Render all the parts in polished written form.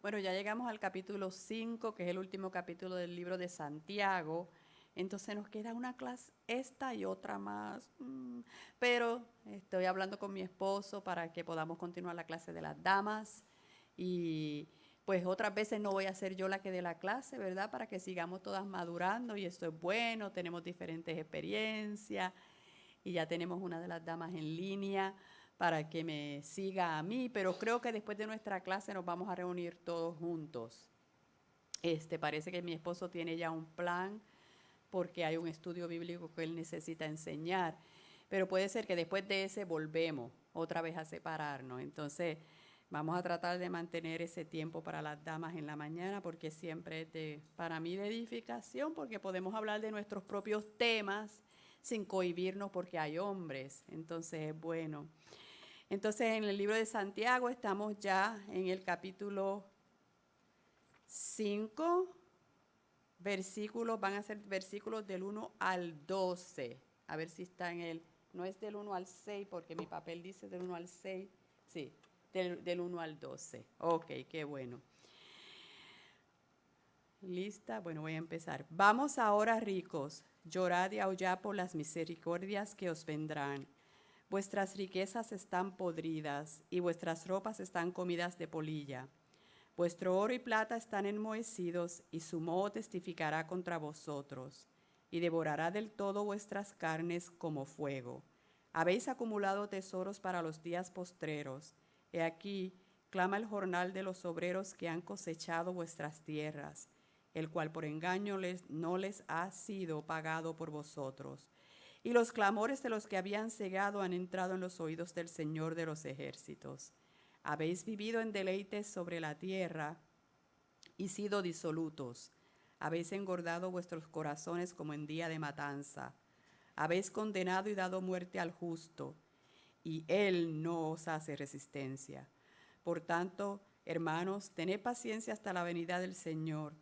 Bueno, ya llegamos al capítulo 5, que es el último capítulo del libro de Santiago. Entonces nos queda una clase, esta y otra más. Pero estoy hablando con mi esposo para que podamos continuar la clase de las damas. Y pues otras veces no voy a ser yo la que dé la clase, ¿verdad? Para que sigamos todas madurando y esto es bueno, tenemos diferentes experiencias y ya tenemos una de las damas en línea para que me siga a mí, pero creo que después de nuestra clase nos vamos a reunir todos juntos. Parece que mi esposo tiene ya un plan porque hay un estudio bíblico que él necesita enseñar, pero puede ser que después de ese volvemos otra vez a separarnos. Entonces vamos a tratar de mantener ese tiempo para las damas en la mañana porque siempre es para mí de edificación porque podemos hablar de nuestros propios temas sin cohibirnos porque hay hombres. Entonces es bueno. Entonces en el libro de Santiago estamos ya en el capítulo 5, versículos, van a ser versículos del 1 al 12. A ver si está en el, no es del 1 al 6 porque mi papel dice del 1 al 6. Sí, del 1 al 12. Ok, qué bueno. ¿Lista? Bueno, voy a empezar. Vamos ahora, ricos, llorad y aullad por las misericordias que os vendrán. Vuestras riquezas están podridas y vuestras ropas están comidas de polilla. Vuestro oro y plata están enmohecidos y su moho testificará contra vosotros y devorará del todo vuestras carnes como fuego. Habéis acumulado tesoros para los días postreros. He aquí, clama el jornal de los obreros que han cosechado vuestras tierras, el cual por engaño no les ha sido pagado por vosotros. Y los clamores de los que habían cegado han entrado en los oídos del Señor de los ejércitos. Habéis vivido en deleites sobre la tierra y sido disolutos. Habéis engordado vuestros corazones como en día de matanza. Habéis condenado y dado muerte al justo, y él no os hace resistencia. Por tanto, hermanos, tened paciencia hasta la venida del Señor.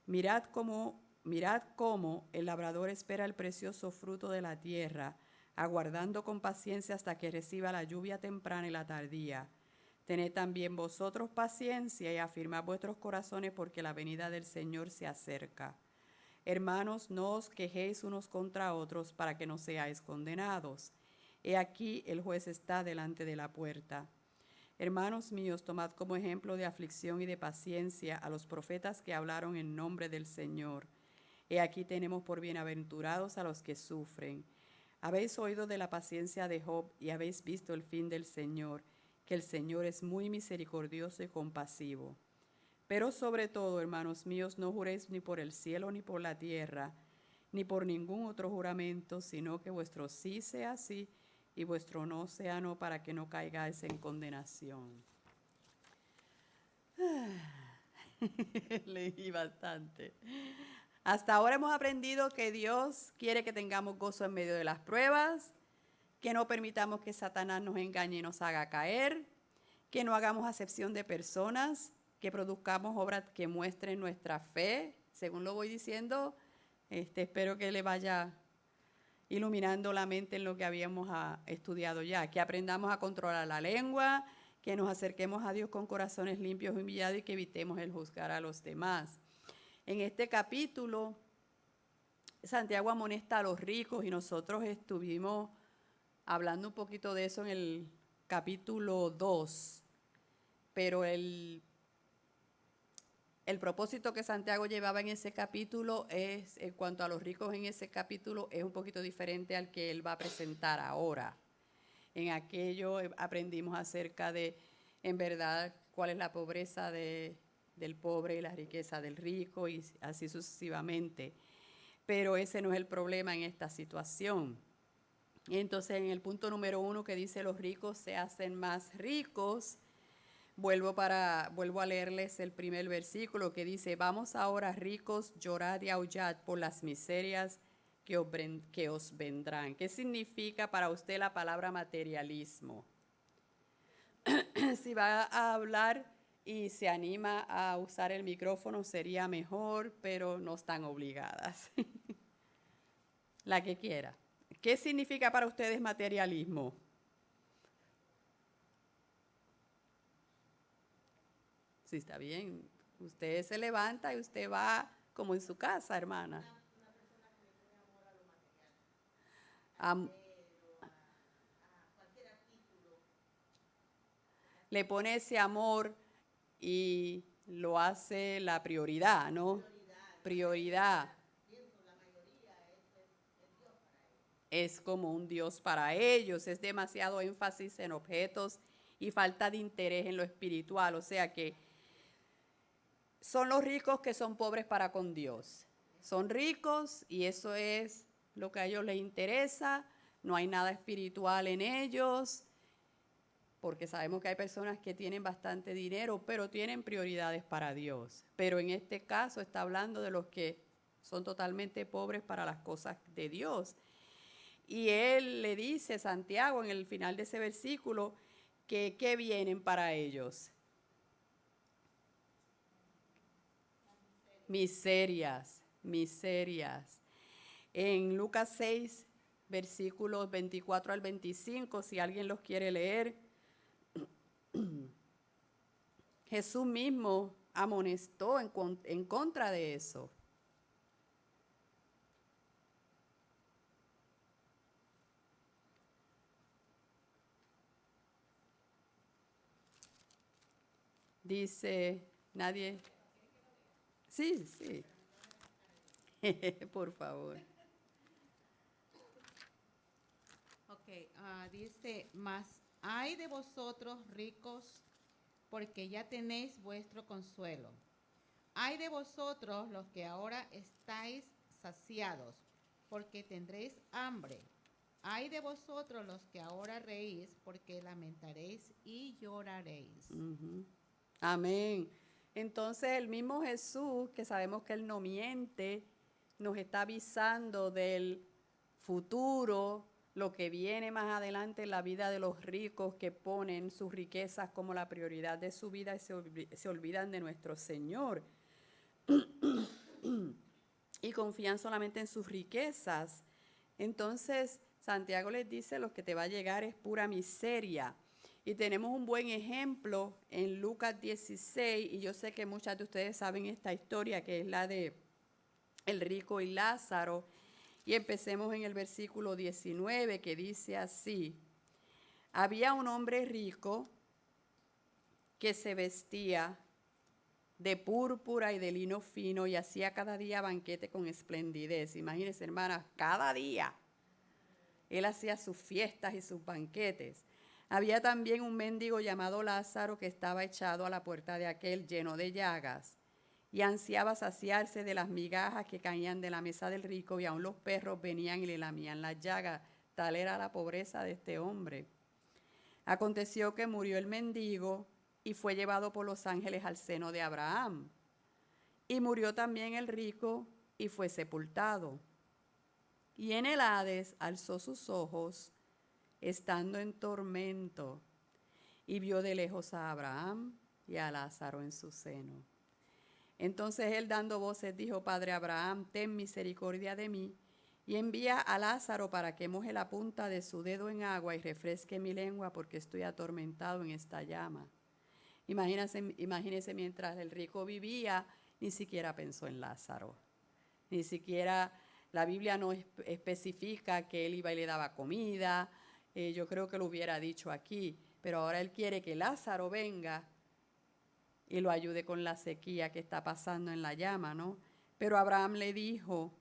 Mirad cómo el labrador espera el precioso fruto de la tierra, aguardando con paciencia hasta que reciba la lluvia temprana y la tardía. Tened también vosotros paciencia y afirmad vuestros corazones porque la venida del Señor se acerca. Hermanos, no os quejéis unos contra otros para que no seáis condenados. He aquí el juez está delante de la puerta. Hermanos míos, tomad como ejemplo de aflicción y de paciencia a los profetas que hablaron en nombre del Señor. He aquí tenemos por bienaventurados a los que sufren. Habéis oído de la paciencia de Job y habéis visto el fin del Señor, que el Señor es muy misericordioso y compasivo. Pero sobre todo, hermanos míos, no juréis ni por el cielo ni por la tierra, ni por ningún otro juramento, sino que vuestro sí sea sí y vuestro no sea no, para que no caigáis en condenación. Leí bastante. Hasta ahora hemos aprendido que Dios quiere que tengamos gozo en medio de las pruebas, que no permitamos que Satanás nos engañe y nos haga caer, que no hagamos acepción de personas, que produzcamos obras que muestren nuestra fe. Según lo voy diciendo, espero que le vaya iluminando la mente en lo que habíamos estudiado ya, que aprendamos a controlar la lengua, que nos acerquemos a Dios con corazones limpios y humillados y que evitemos el juzgar a los demás. En este capítulo, Santiago amonesta a los ricos y nosotros estuvimos hablando un poquito de eso en el capítulo 2, pero el propósito que Santiago llevaba en ese capítulo es, en cuanto a los ricos en ese capítulo, es un poquito diferente al que él va a presentar ahora. En aquello aprendimos acerca de, en verdad, cuál es la pobreza del pobre y la riqueza del rico y así sucesivamente. Pero ese no es el problema en esta situación. Entonces, en el punto número 1 que dice los ricos se hacen más ricos, vuelvo a leerles el primer versículo que dice: vamos ahora, ricos, llorad y aullad por las miserias que os vendrán. ¿Qué significa para usted la palabra materialismo? Si va a hablar y se anima a usar el micrófono sería mejor, pero no están obligadas. La que quiera. ¿Qué significa para ustedes materialismo? Sí, está bien. Usted se levanta y usted va como en su casa, hermana. Am- Le pone ese amor y lo hace la prioridad, ¿no? Prioridad. Es como un Dios para ellos, es demasiado énfasis en objetos y falta de interés en lo espiritual, o sea que son los ricos que son pobres para con Dios. Son ricos y eso es lo que a ellos les interesa, no hay nada espiritual en ellos, porque sabemos que hay personas que tienen bastante dinero, pero tienen prioridades para Dios. Pero en este caso está hablando de los que son totalmente pobres para las cosas de Dios. Y él le dice, Santiago, en el final de ese versículo, que ¿qué vienen para ellos? Miserias, miserias. En Lucas 6, versículos 24 al 25, si alguien los quiere leer, Jesús mismo amonestó en contra de eso. Dice, nadie... Sí, sí. Por favor. Ok, dice, mas hay de vosotros ricos, porque ya tenéis vuestro consuelo. Hay de vosotros los que ahora estáis saciados, porque tendréis hambre. Hay de vosotros los que ahora reís, porque lamentaréis y lloraréis. Amén. Entonces el mismo Jesús, que sabemos que Él no miente, nos está avisando del futuro, lo que viene más adelante en la vida de los ricos que ponen sus riquezas como la prioridad de su vida y se olvidan de nuestro Señor y confían solamente en sus riquezas. Entonces Santiago les dice, lo que te va a llegar es pura miseria. Y tenemos un buen ejemplo en Lucas 16, y yo sé que muchas de ustedes saben esta historia, que es la de el rico y Lázaro. Y empecemos en el versículo 19, que dice así: había un hombre rico que se vestía de púrpura y de lino fino y hacía cada día banquete con esplendidez. Imagínense, hermanas, cada día él hacía sus fiestas y sus banquetes. Había también un mendigo llamado Lázaro que estaba echado a la puerta de aquel, lleno de llagas, y ansiaba saciarse de las migajas que caían de la mesa del rico, y aun los perros venían y le lamían las llagas. Tal era la pobreza de este hombre. Aconteció que murió el mendigo y fue llevado por los ángeles al seno de Abraham. Y murió también el rico y fue sepultado. Y en el Hades alzó sus ojos, estando en tormento, y vio de lejos a Abraham y a Lázaro en su seno. Entonces él, dando voces, dijo: Padre Abraham, ten misericordia de mí, y envía a Lázaro para que moje la punta de su dedo en agua y refresque mi lengua, porque estoy atormentado en esta llama. Imagínense, mientras el rico vivía, ni siquiera pensó en Lázaro. Ni siquiera la Biblia no especifica que él iba y le daba comida. Yo creo que lo hubiera dicho aquí, pero ahora él quiere que Lázaro venga y lo ayude con la sequía que está pasando en la llama, ¿no? Pero Abraham le dijo: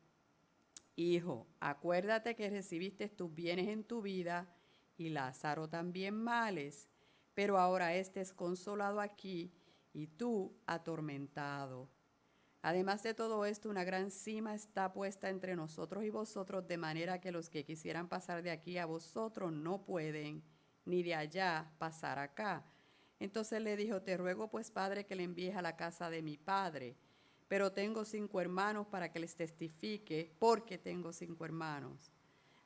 hijo, acuérdate que recibiste tus bienes en tu vida y Lázaro también males, pero ahora este es consolado aquí y tú atormentado. Además de todo esto, una gran cima está puesta entre nosotros y vosotros, de manera que los que quisieran pasar de aquí a vosotros no pueden, ni de allá pasar acá. Entonces le dijo: te ruego pues, padre, que le envíes a la casa de mi padre. Pero tengo 5 hermanos para que les testifique, porque tengo 5 hermanos,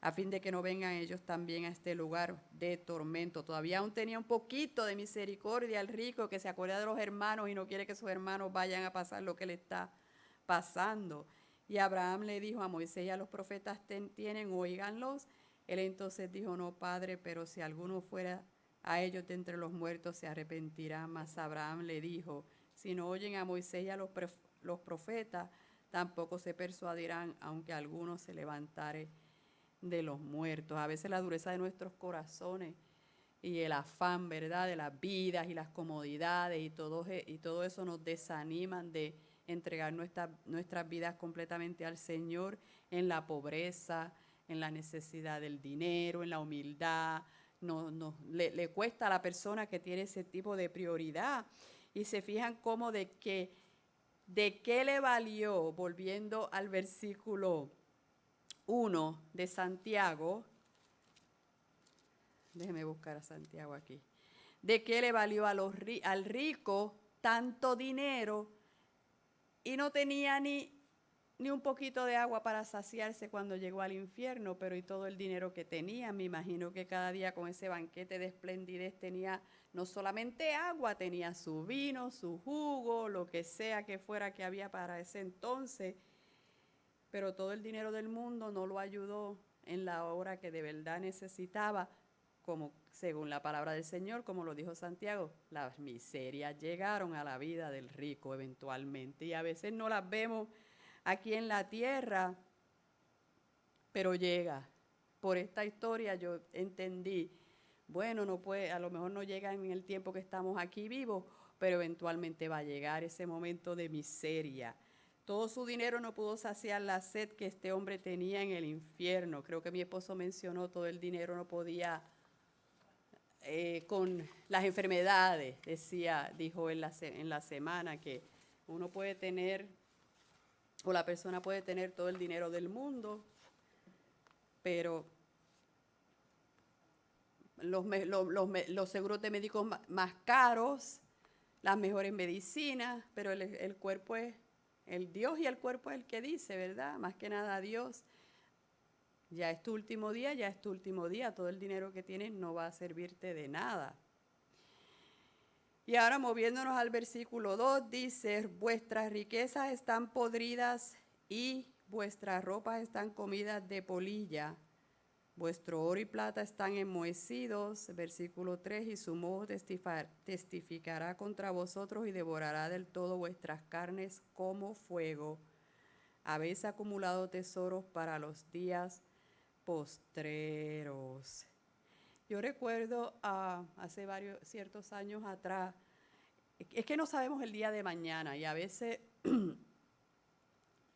a fin de que no vengan ellos también a este lugar de tormento. Todavía aún tenía un poquito de misericordia el rico, que se acuerda de los hermanos y no quiere que sus hermanos vayan a pasar lo que le está pasando. Y Abraham le dijo: a Moisés y a los profetas tienen, óiganlos. Él entonces dijo: no, padre, pero si alguno fuera a ellos de entre los muertos, se arrepentirá. Mas Abraham le dijo: Si no oyen a Moisés y a los profetas, tampoco se persuadirán, aunque alguno se levantare de los muertos. A veces la dureza de nuestros corazones y el afán, ¿verdad?, de las vidas y las comodidades y todo eso nos desaniman de entregar nuestras vidas completamente al Señor en la pobreza, en la necesidad del dinero, en la humildad. Le cuesta a la persona que tiene ese tipo de prioridad. Y se fijan cómo de qué le valió, volviendo al versículo 1 de Santiago. Déjeme buscar a Santiago aquí. ¿De qué le valió al rico tanto dinero y no tenía ni un poquito de agua para saciarse cuando llegó al infierno? Pero y todo el dinero que tenía, me imagino que cada día con ese banquete de esplendidez tenía no solamente agua, tenía su vino, su jugo, lo que sea que fuera que había para ese entonces. Pero todo el dinero del mundo no lo ayudó en la hora que de verdad necesitaba, como según la palabra del Señor, como lo dijo Santiago, las miserias llegaron a la vida del rico eventualmente. Y a veces no las vemos aquí en la tierra, pero llega. Por esta historia yo entendí, bueno, no puede, a lo mejor no llega en el tiempo que estamos aquí vivos, pero eventualmente va a llegar ese momento de miseria. Todo su dinero no pudo saciar la sed que este hombre tenía en el infierno. Creo que mi esposo mencionó, todo el dinero no podía con las enfermedades, dijo en la semana, que uno puede tener, o la persona puede tener todo el dinero del mundo, pero los seguros de médicos más caros, las mejores medicinas, pero el cuerpo es, el Dios y el cuerpo es el que dice, ¿verdad? Más que nada Dios. Ya es tu último día, ya es tu último día. Todo el dinero que tienes no va a servirte de nada. Y ahora moviéndonos al versículo 2, dice, vuestras riquezas están podridas y vuestras ropas están comidas de polilla. Vuestro oro y plata están enmohecidos, versículo 3, y su moho testificará contra vosotros y devorará del todo vuestras carnes como fuego. Habéis acumulado tesoros para los días postreros. Yo recuerdo hace ciertos años atrás, es que no sabemos el día de mañana y a veces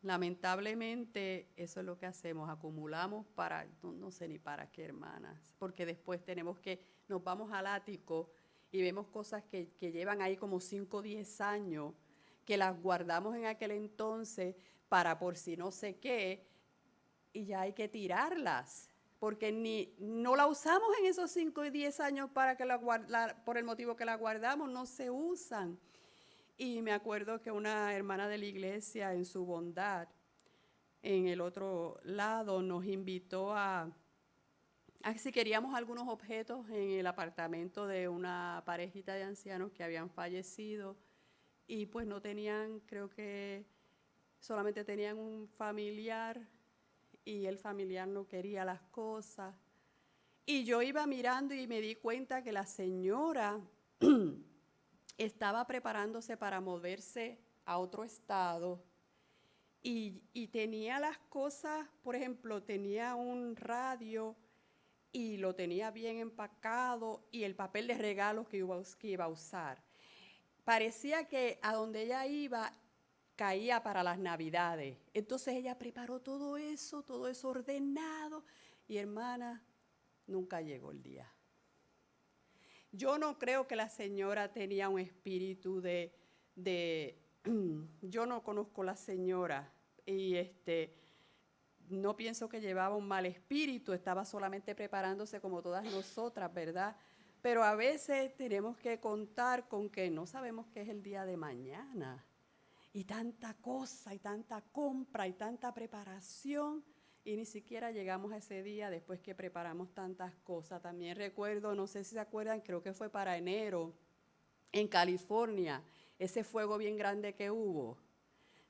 lamentablemente eso es lo que hacemos, acumulamos para, no sé ni para qué, hermanas, porque después nos vamos al ático y vemos cosas que llevan ahí como 5 o 10 años, que las guardamos en aquel entonces para por si no sé qué, y ya hay que tirarlas, porque no la usamos en esos 5 y 10 años para que por el motivo que la guardamos, no se usan. Y me acuerdo que una hermana de la iglesia, en su bondad, en el otro lado, nos invitó a si queríamos algunos objetos en el apartamento de una parejita de ancianos que habían fallecido y pues no tenían, creo que solamente tenían un familiar y el familiar no quería las cosas. Y yo iba mirando y me di cuenta que la señora estaba preparándose para moverse a otro estado y tenía las cosas, por ejemplo, tenía un radio y lo tenía bien empacado y el papel de regalos que iba a usar. Parecía que a donde ella iba caía para las Navidades. Entonces ella preparó todo eso ordenado y, hermana, nunca llegó el día. Yo no creo que la señora tenía un espíritu yo no conozco a la señora y no pienso que llevaba un mal espíritu, estaba solamente preparándose como todas nosotras, ¿verdad? Pero a veces tenemos que contar con que no sabemos qué es el día de mañana. Y tanta cosa, y tanta compra, y tanta preparación, y ni siquiera llegamos a ese día después que preparamos tantas cosas. También recuerdo, no sé si se acuerdan, creo que fue para enero, en California, ese fuego bien grande que hubo.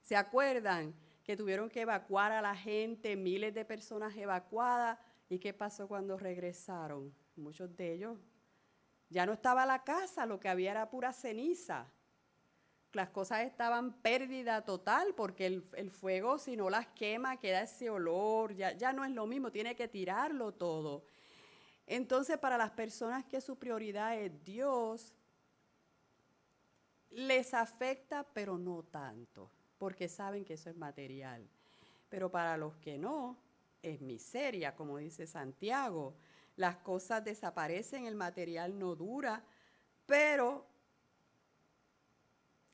¿Se acuerdan? Que tuvieron que evacuar a la gente, miles de personas evacuadas. ¿Y qué pasó cuando regresaron? Muchos de ellos, ya no estaba la casa, lo que había era pura ceniza. las cosas estaban pérdida total porque el fuego, si no las quema, queda ese olor, ya no es lo mismo, tiene que tirarlo todo. Entonces, para las personas que su prioridad es Dios, les afecta, pero no tanto, porque saben que eso es material. Pero para los que no, es miseria, como dice Santiago. Las cosas desaparecen, el material no dura, pero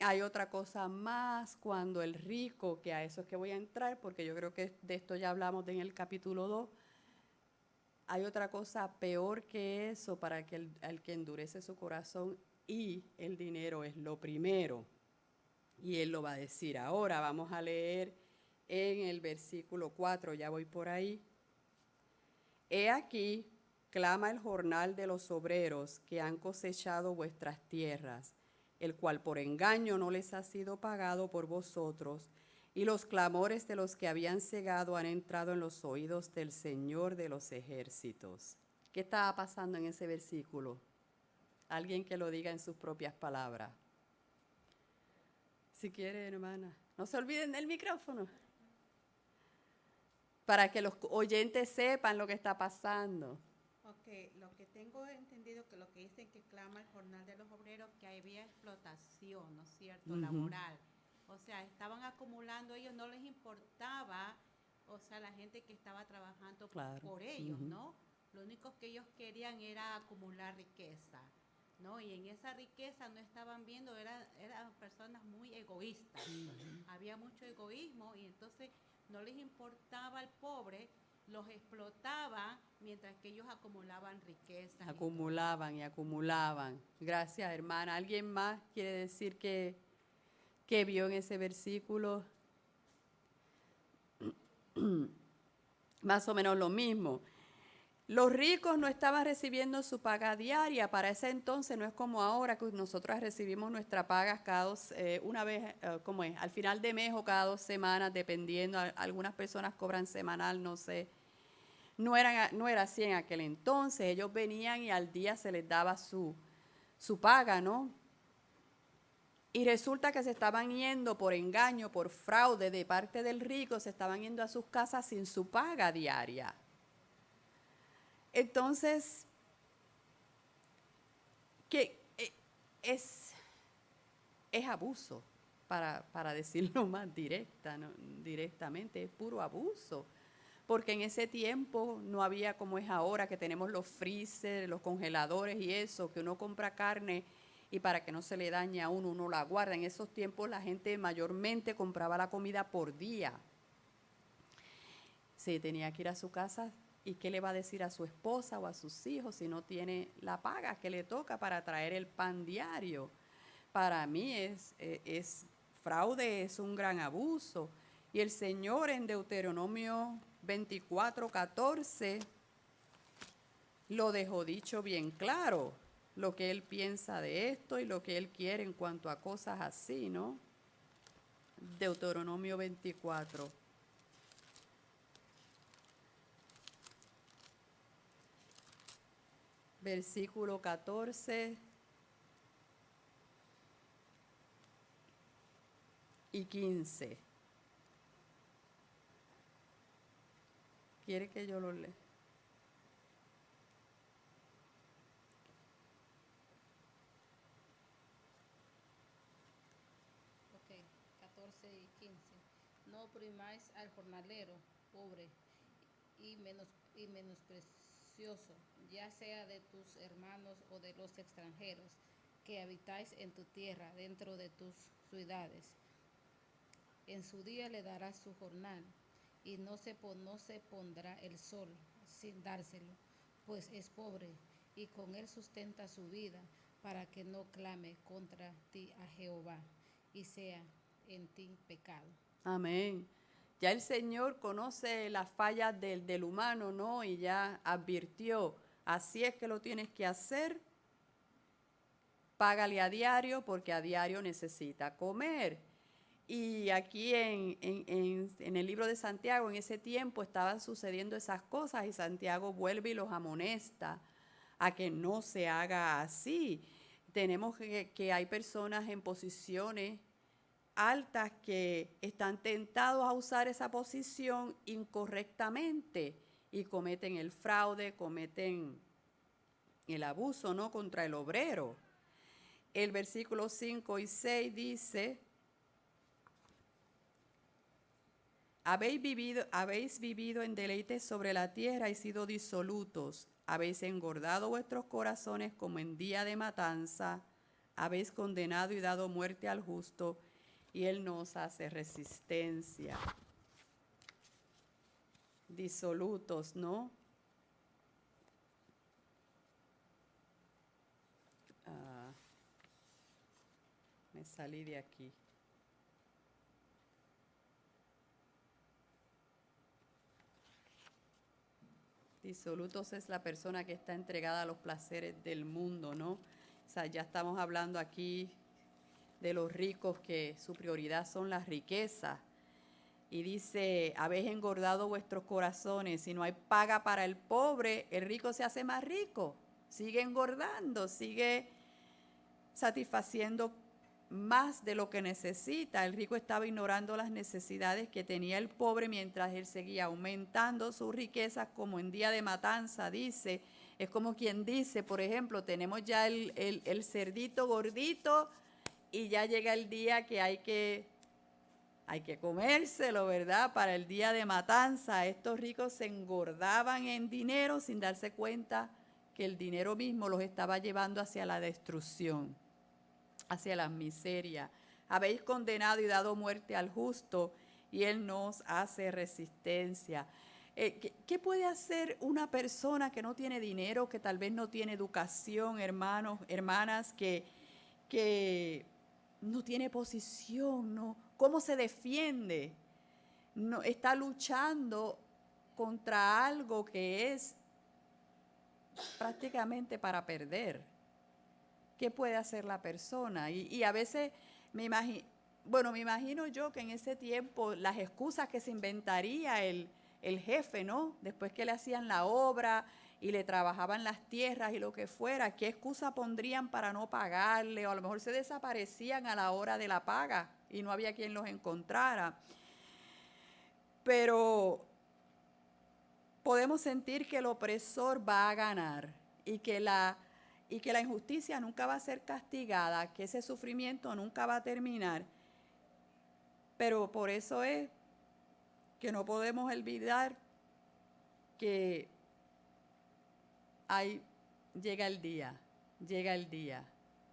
hay otra cosa más cuando el rico, que a eso es que voy a entrar, porque yo creo que de esto ya hablamos en el capítulo 2, hay otra cosa peor que eso para al que endurece su corazón, y el dinero es lo primero. Y él lo va a decir ahora. Vamos a leer en el versículo 4, ya voy por ahí. He aquí, clama el jornal de los obreros que han cosechado vuestras tierras, el cual por engaño no les ha sido pagado por vosotros, y los clamores de los que habían cegado han entrado en los oídos del Señor de los ejércitos. ¿Qué estaba pasando en ese versículo? Alguien que lo diga en sus propias palabras. Si quiere, hermana. No se olviden del micrófono. Para que los oyentes sepan lo que está pasando. Ok, lo que tengo entendido que lo que dicen que clama el jornal de los obreros, que había explotación, ¿no es cierto?, laboral. O sea, estaban acumulando, ellos no les importaba, o sea, la gente que estaba trabajando por ellos, ¿no? Lo único que ellos querían era acumular riqueza, ¿no? Y en esa riqueza no estaban viendo, eran personas muy egoístas. Había mucho egoísmo y entonces no les importaba al pobre, los explotaba mientras que ellos acumulaban riqueza. Acumulaban y acumulaban. Gracias, hermana. ¿Alguien más quiere decir que vio en ese versículo? Más o menos lo mismo. Los ricos no estaban recibiendo su paga diaria. Para ese entonces no es como ahora que nosotros recibimos nuestra paga una vez, ¿cómo es? Al final de mes o cada 2 semanas, dependiendo. Algunas personas cobran semanal, no sé. No era así en aquel entonces. Ellos venían y al día se les daba su paga, ¿no? Y resulta que se estaban yendo por engaño, por fraude de parte del rico, se estaban yendo a sus casas sin su paga diaria. Entonces, que es abuso, para decirlo más directamente, es puro abuso. Porque en ese tiempo no había como es ahora, que tenemos los freezers, los congeladores y eso, que uno compra carne y para que no se le dañe a uno la guarda. En esos tiempos la gente mayormente compraba la comida por día. Se tenía que ir a su casa, ¿y qué le va a decir a su esposa o a sus hijos si no tiene la paga que le toca para traer el pan diario? Para mí es fraude, es un gran abuso. Y el Señor en Deuteronomio 24:14 lo dejó dicho bien claro, lo que Él piensa de esto y lo que Él quiere en cuanto a cosas así, ¿no? Deuteronomio 24. Versículo 14 y 15. ¿Quiere que yo lo lea? Ok, 14 y 15. No oprimáis al jornalero, pobre y menosprecioso, ya sea de tus hermanos o de los extranjeros que habitáis en tu tierra, dentro de tus ciudades. En su día le darás su jornal, y no se pondrá el sol sin dárselo, pues es pobre, y con él sustenta su vida, para que no clame contra ti a Jehová, y sea en ti pecado. Amén. Ya el Señor conoce las fallas del humano, ¿no? Y ya advirtió, así es que lo tienes que hacer. Págale a diario porque a diario necesita comer. Y aquí en el libro de Santiago, en ese tiempo estaban sucediendo esas cosas y Santiago vuelve y los amonesta a que no se haga así. tenemos que hay personas en posiciones altas que están tentados a usar esa posición incorrectamente y cometen el fraude, cometen el abuso, ¿no?, contra el obrero. El versículo 5 y 6 dice: habéis vivido en deleites sobre la tierra y sido disolutos. Habéis engordado vuestros corazones como en día de matanza. Habéis condenado y dado muerte al justo, y él nos hace resistencia. Disolutos, ¿no? Me salí de aquí. Disolutos es la persona que está entregada a los placeres del mundo, ¿no? O sea, ya estamos hablando aquí de los ricos que su prioridad son las riquezas. Y dice: habéis engordado vuestros corazones. Si no hay paga para el pobre, el rico se hace más rico. Sigue engordando, sigue satisfaciendo más de lo que necesita. El rico estaba ignorando las necesidades que tenía el pobre mientras él seguía aumentando sus riquezas como en día de matanza, dice. Es como quien dice, por ejemplo, tenemos ya el cerdito gordito y ya llega el día que hay que comérselo, ¿verdad? Para el día de matanza. Estos ricos se engordaban en dinero sin darse cuenta que el dinero mismo los estaba llevando hacia la destrucción, hacia la miseria. Habéis condenado y dado muerte al justo, y él nos hace resistencia. ¿Qué puede hacer una persona que no tiene dinero, que tal vez no tiene educación, hermanos, hermanas, que no tiene posición, ¿no? ¿Cómo se defiende? No, está luchando contra algo que es prácticamente para perder. ¿Qué puede hacer la persona? Y a veces me imagino yo que en ese tiempo las excusas que se inventaría el jefe, ¿no? Después que le hacían la obra y le trabajaban las tierras y lo que fuera, ¿qué excusa pondrían para no pagarle? O a lo mejor se desaparecían a la hora de la paga y no había quien los encontrara. Pero podemos sentir que el opresor va a ganar y que la injusticia nunca va a ser castigada, que ese sufrimiento nunca va a terminar. Pero por eso es que no podemos olvidar que llega el día,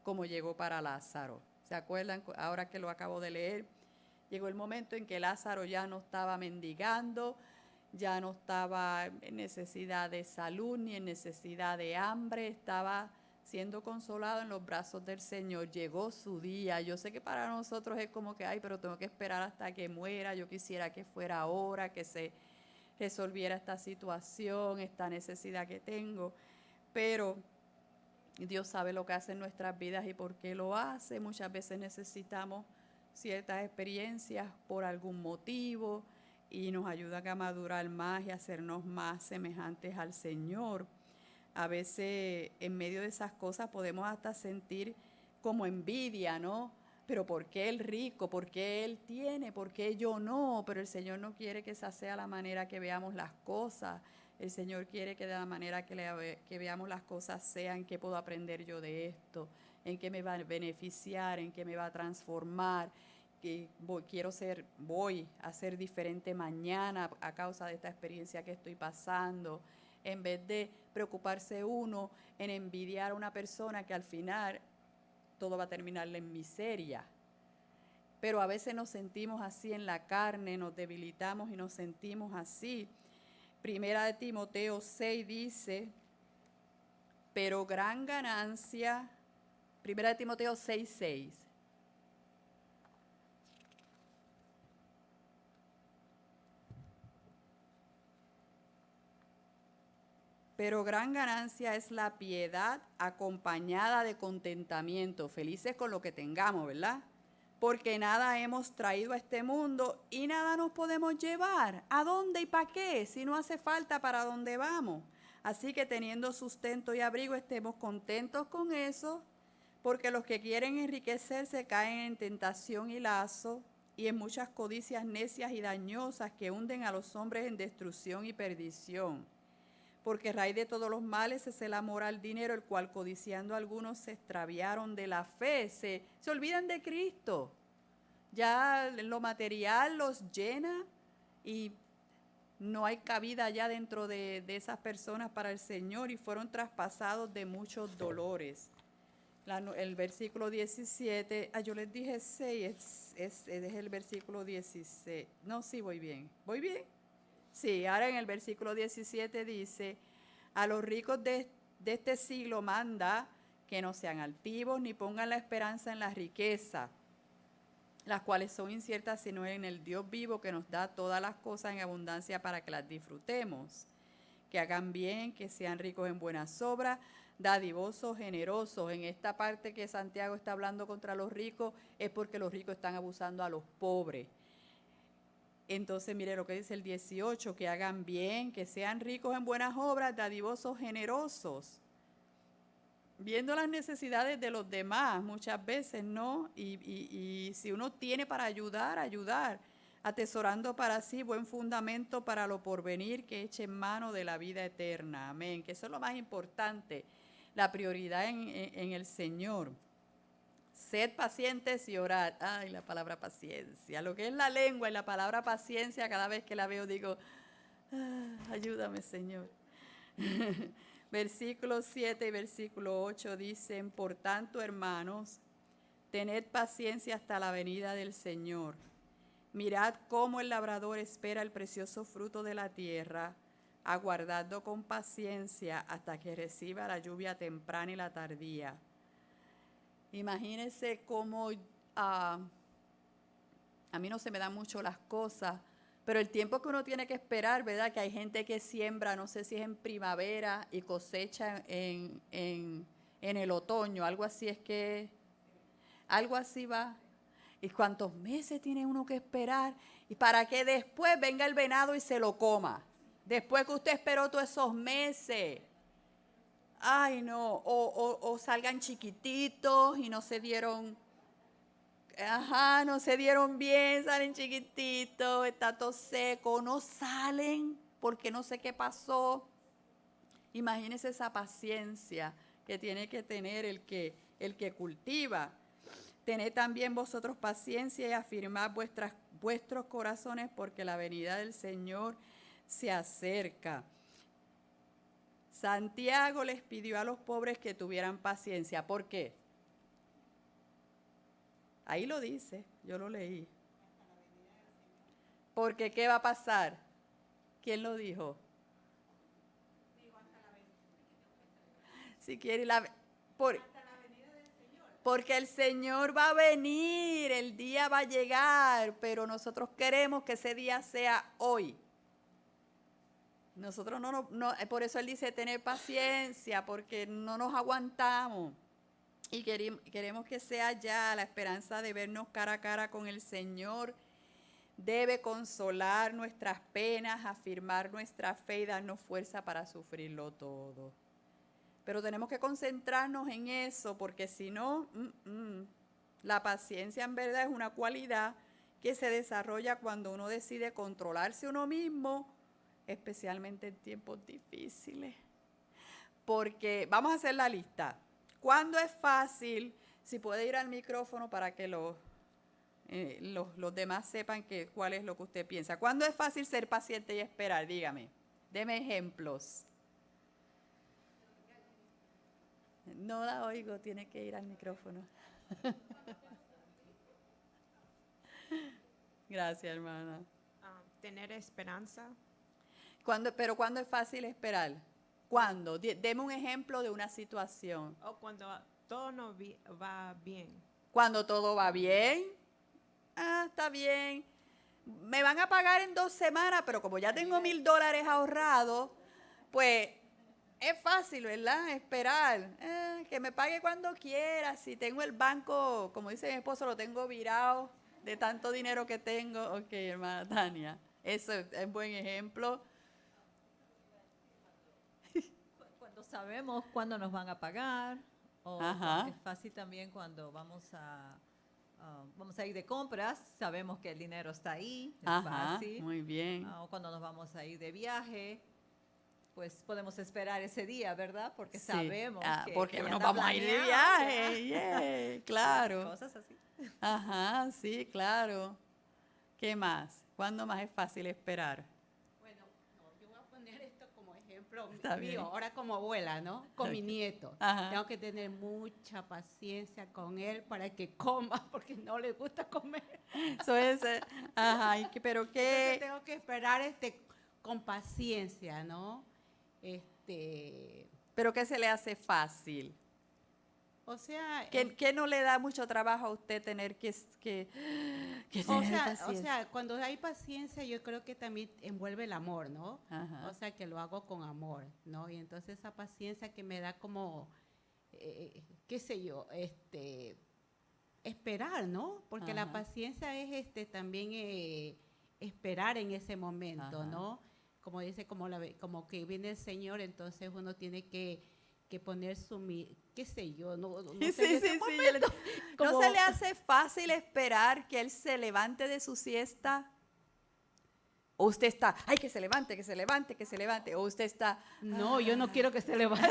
como llegó para Lázaro. ¿Se acuerdan? Ahora que lo acabo de leer, llegó el momento en que Lázaro ya no estaba mendigando, ya no estaba en necesidad de salud ni en necesidad de hambre, estaba siendo consolado en los brazos del Señor. Llegó su día. Yo sé que para nosotros es como que, pero tengo que esperar hasta que muera. Yo quisiera que fuera ahora, que se resolviera esta situación, esta necesidad que tengo. Pero Dios sabe lo que hace en nuestras vidas y por qué lo hace. Muchas veces necesitamos ciertas experiencias por algún motivo y nos ayuda a madurar más y a hacernos más semejantes al Señor. A veces en medio de esas cosas podemos hasta sentir como envidia, ¿no? Pero ¿por qué el rico? ¿Por qué él tiene? ¿Por qué yo no? Pero el Señor no quiere que esa sea la manera que veamos las cosas. El Señor quiere que de la manera que veamos las cosas sea en qué puedo aprender yo de esto, en qué me va a beneficiar, en qué me va a transformar, que voy a ser diferente mañana a causa de esta experiencia que estoy pasando, en vez de preocuparse uno en envidiar a una persona que al final todo va a terminarle en miseria. Pero a veces nos sentimos así en la carne, nos debilitamos y nos sentimos así. Primera de Timoteo 6 dice, pero gran ganancia, Primera de Timoteo 6:6. Pero gran ganancia es la piedad acompañada de contentamiento, felices con lo que tengamos, ¿verdad? Porque nada hemos traído a este mundo y nada nos podemos llevar. ¿A dónde y para qué? Si no hace falta para dónde vamos. Así que teniendo sustento y abrigo, estemos contentos con eso, Porque los que quieren enriquecerse caen en tentación y lazo y en muchas codicias necias y dañosas que hunden a los hombres en destrucción y perdición. Porque raíz de todos los males es el amor al dinero, el cual codiciando algunos se extraviaron de la fe, se olvidan de Cristo. Ya lo material los llena y no hay cabida ya dentro de esas personas para el Señor y fueron traspasados de muchos dolores. El versículo 17, yo les dije 6, es el versículo 16. No, sí, voy bien. ¿Voy bien? Sí, ahora en el versículo 17 dice, a los ricos de este siglo manda que no sean altivos ni pongan la esperanza en la riqueza, las cuales son inciertas, sino en el Dios vivo que nos da todas las cosas en abundancia para que las disfrutemos. Que hagan bien, que sean ricos en buenas obras, dadivosos, generosos. En esta parte que Santiago está hablando contra los ricos es porque los ricos están abusando a los pobres. Entonces, mire lo que dice el 18, que hagan bien, que sean ricos en buenas obras, dadivosos, generosos. Viendo las necesidades de los demás muchas veces, ¿no? Y si uno tiene para ayudar, atesorando para sí buen fundamento para lo porvenir que eche en mano de la vida eterna. Amén. Que eso es lo más importante, la prioridad en el Señor. Sed pacientes y orad. Ay, la palabra paciencia. Lo que es la lengua y la palabra paciencia, cada vez que la veo digo, ayúdame, Señor. Versículo 7 y versículo 8 dicen, por tanto, hermanos, tened paciencia hasta la venida del Señor. Mirad cómo el labrador espera el precioso fruto de la tierra, aguardando con paciencia hasta que reciba la lluvia temprana y la tardía. Imagínense cómo a mí no se me dan mucho las cosas, pero el tiempo que uno tiene que esperar, ¿verdad? Que hay gente que siembra, no sé si es en primavera y cosecha en el otoño, algo así algo así va. ¿Y cuántos meses tiene uno que esperar? Y para que después venga el venado y se lo coma. Después que usted esperó todos esos meses. Ay, no, o salgan chiquititos y no se dieron, no se dieron bien, salen chiquititos, está todo seco, no salen porque no sé qué pasó. Imagínense esa paciencia que tiene que tener el que cultiva. Tened también vosotros paciencia y afirmad vuestros corazones porque la venida del Señor se acerca. Santiago les pidió a los pobres que tuvieran paciencia. ¿Por qué? Ahí lo dice, yo lo leí. Porque ¿qué va a pasar? ¿Quién lo dijo? Si quiere porque el Señor va a venir, el día va a llegar, pero nosotros queremos que ese día sea hoy. Nosotros no, por eso Él dice tener paciencia, porque no nos aguantamos. Y queremos que sea ya la esperanza de vernos cara a cara con el Señor. Debe consolar nuestras penas, afirmar nuestra fe y darnos fuerza para sufrirlo todo. Pero tenemos que concentrarnos en eso, porque si no, la paciencia en verdad es una cualidad que se desarrolla cuando uno decide controlarse uno mismo, especialmente en tiempos difíciles. Porque vamos a hacer la lista. ¿Cuándo es fácil? Si puede ir al micrófono para que los demás sepan cuál es lo que usted piensa. ¿Cuándo es fácil ser paciente y esperar? Dígame, deme ejemplos. No la oigo, tiene que ir al micrófono. Gracias, hermana. Tener esperanza. ¿Pero cuándo es fácil esperar? ¿Cuándo? Deme un ejemplo de una situación. O cuando todo no va bien. Cuando todo va bien. Está bien. Me van a pagar en 2 semanas, pero como ya tengo $1,000 ahorrados, pues es fácil, ¿verdad? Esperar. Que me pague cuando quiera. Si tengo el banco, como dice mi esposo, lo tengo virado de tanto dinero que tengo. Ok, hermana Tania. Eso es buen ejemplo. Cuando sabemos cuándo nos van a pagar O Ajá. es fácil también cuando vamos a ir de compras, sabemos que el dinero está ahí, es Ajá, fácil. muy bien. O cuando nos vamos a ir de viaje, pues podemos esperar ese día, ¿verdad? Porque Sí, sabemos que porque ya nos está vamos a ir de planeado, viaje, ya. yeah, claro. Cosas así. Ajá, sí, claro. ¿Qué más? ¿Cuándo más es fácil esperar? Bueno, no, yo voy a poner esto como ejemplo Está mío, bien. ahora como abuela, ¿no? Con mi Ok. nieto. Ajá. Tengo que tener mucha paciencia con él para que coma, porque no le gusta comer. Eso es, ajá, pero Entonces qué, tengo que esperar con paciencia, ¿no? pero qué se le hace fácil. O sea, ¿Qué no le da mucho trabajo a usted tener que tener paciencia? cuando hay paciencia, yo creo que también envuelve el amor, ¿no? Ajá. O sea, que lo hago con amor, ¿no? Y entonces esa paciencia que me da como, qué sé yo, esperar, ¿no? Porque la Ajá. paciencia es también esperar en ese momento, Ajá. ¿no? Como dice, como que viene el Señor, entonces uno tiene que poner qué sé yo, no Sí, sé, en sí, ese sí. momento, ¿No como- se le hace fácil esperar que él se levante de su siesta? ¿O usted está, ay, que se levante, que se levante, que se levante? ¿O usted está, No, yo no quiero que se levante.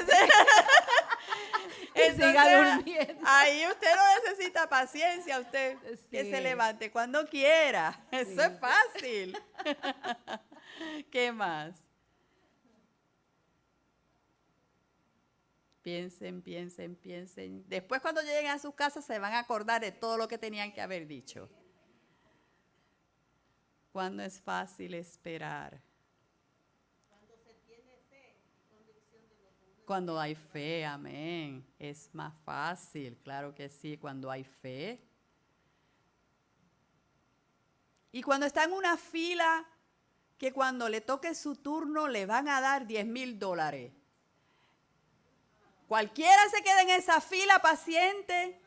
entonces, siga durmiendo. ahí usted no necesita paciencia, usted que se Sí. levante cuando quiera. Eso Sí. es fácil. ¿Qué más? Piensen, piensen, piensen. Después cuando lleguen a sus casas se van a acordar de todo lo que tenían que haber dicho. Cuando es fácil esperar. Cuando hay fe, amén. Es más fácil, claro que sí, cuando hay fe. Y cuando está en una fila, que cuando le toque su turno le van a dar $10,000. Cualquiera se queda en esa fila paciente,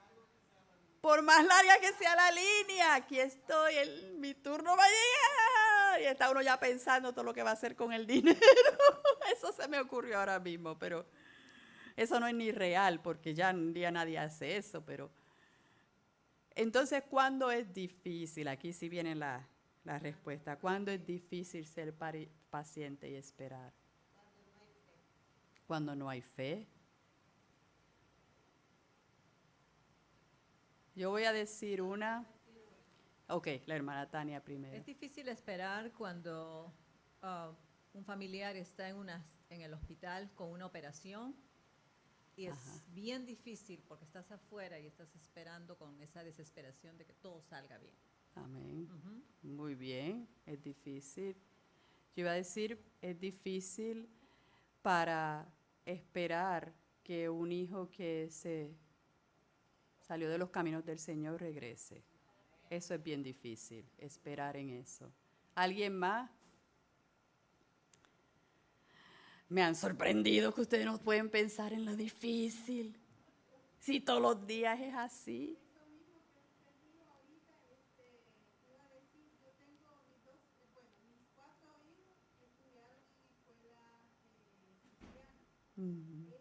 por más larga que sea la línea. Aquí estoy, mi turno va a llegar. Y está uno ya pensando todo lo que va a hacer con el dinero. Eso se me ocurrió ahora mismo, pero eso no es ni real, porque ya un día nadie hace eso. Pero entonces, ¿cuándo es difícil? Aquí sí viene la respuesta. ¿Cuándo es difícil ser paciente y esperar? Cuando no hay fe. Yo voy a decir una. Ok, la hermana Tania primero. Es difícil esperar cuando un familiar está en el hospital con una operación y es Ajá. bien difícil porque estás afuera y estás esperando con esa desesperación de que todo salga bien. Amén. Ujú. Muy bien, es difícil. Yo iba a decir, es difícil para esperar que un hijo que se salió de los caminos del Señor regrese. Eso es bien difícil, esperar en eso. ¿Alguien más? Me han sorprendido que ustedes no pueden pensar en lo difícil. Si todos los días es así. Ujú.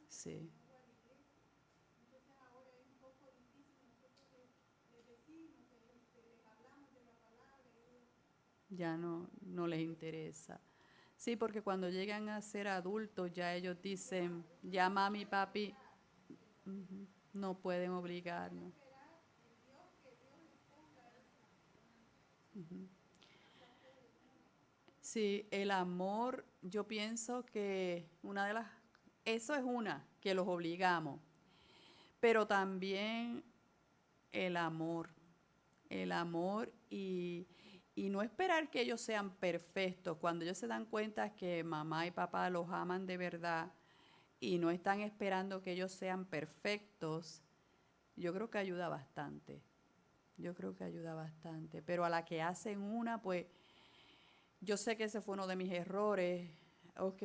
Sí. Ya no les interesa. Sí, porque cuando llegan a ser adultos ya ellos dicen, ya mami, papi, ujú, no pueden obligarnos. Ujú. Sí, el amor, yo pienso que eso es una, que los obligamos, pero también el amor y no esperar que ellos sean perfectos. Cuando ellos se dan cuenta que mamá y papá los aman de verdad y no están esperando que ellos sean perfectos, yo creo que ayuda bastante. Yo creo que ayuda bastante. Pero a la que hacen una, pues yo sé que ese fue uno de mis errores. Ok,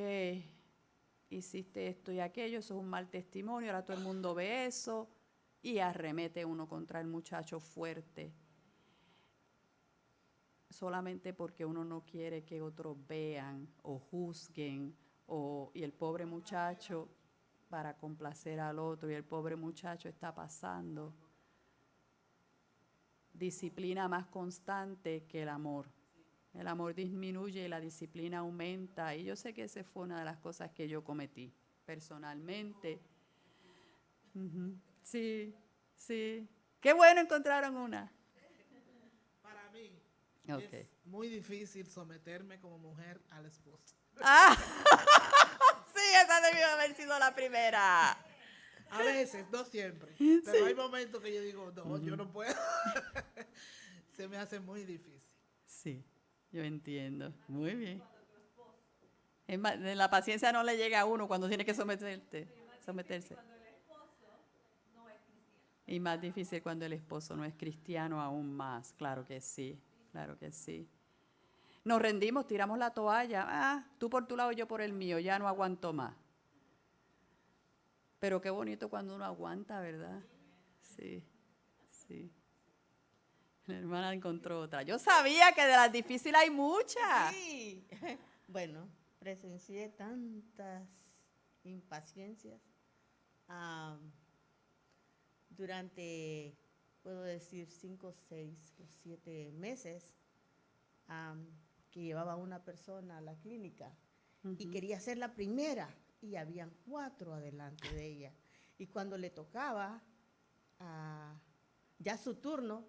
hiciste esto y aquello, eso es un mal testimonio, ahora todo el mundo ve eso y arremete uno contra el muchacho fuerte. Solamente porque uno no quiere que otros vean o juzguen, y el pobre muchacho, para complacer al otro, y el pobre muchacho está pasando disciplina más constante que el amor. El amor disminuye y la disciplina aumenta. Y yo sé que esa fue una de las cosas que yo cometí personalmente. Ujú. Sí, sí. Qué bueno, encontraron una. Para mí Ok. es muy difícil someterme como mujer al esposo. ¡Ah! Sí, esa debió haber sido la primera. A veces, no siempre. Sí. Pero hay momentos que yo digo, no, yo no puedo. Se me hace muy difícil. Sí, yo entiendo. Muy bien. Es más, la paciencia no le llega a uno cuando tiene que someterse. Y más difícil cuando el esposo no es cristiano, aún más. Claro que sí, claro que sí. Nos rendimos, tiramos la toalla. Ah, tú por tu lado, yo por el mío, ya no aguanto más. Pero qué bonito cuando uno aguanta, ¿verdad? Sí, sí. La hermana encontró otra. Yo sabía que de las difíciles hay muchas. Sí, bueno, presencié tantas impaciencias durante, puedo decir, 5, 6 o 7 meses que llevaba una persona a la clínica y quería ser la primera y habían 4 adelante de ella. Y cuando le tocaba ya su turno,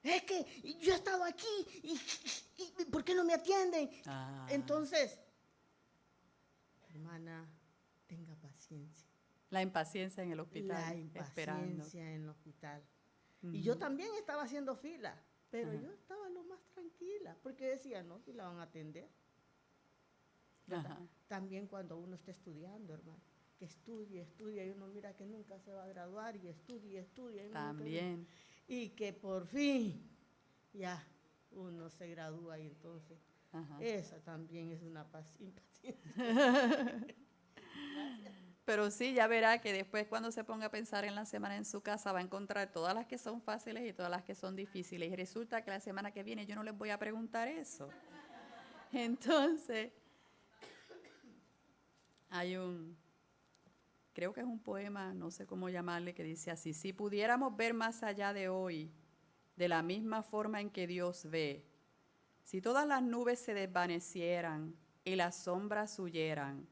es que yo he estado aquí y ¿por qué no me atienden? Ah. Entonces, hermana, tenga paciencia. La impaciencia en el hospital, La esperando. impaciencia en el hospital. Y yo también estaba haciendo fila, pero yo estaba lo más tranquila, porque decía, no, si la van a atender. Ajá. También cuando uno está estudiando, hermano, que estudia y uno mira que nunca se va a graduar y estudia. Y También. y que por fin ya uno se gradúa y entonces esa también es una impaciencia. Pero sí, ya verá que después cuando se ponga a pensar en la semana en su casa va a encontrar todas las que son fáciles y todas las que son difíciles. Y resulta que la semana que viene yo no les voy a preguntar eso. Entonces, creo que es un poema, no sé cómo llamarle, que dice así: si pudiéramos ver más allá de hoy, de la misma forma en que Dios ve, si todas las nubes se desvanecieran y las sombras huyeran,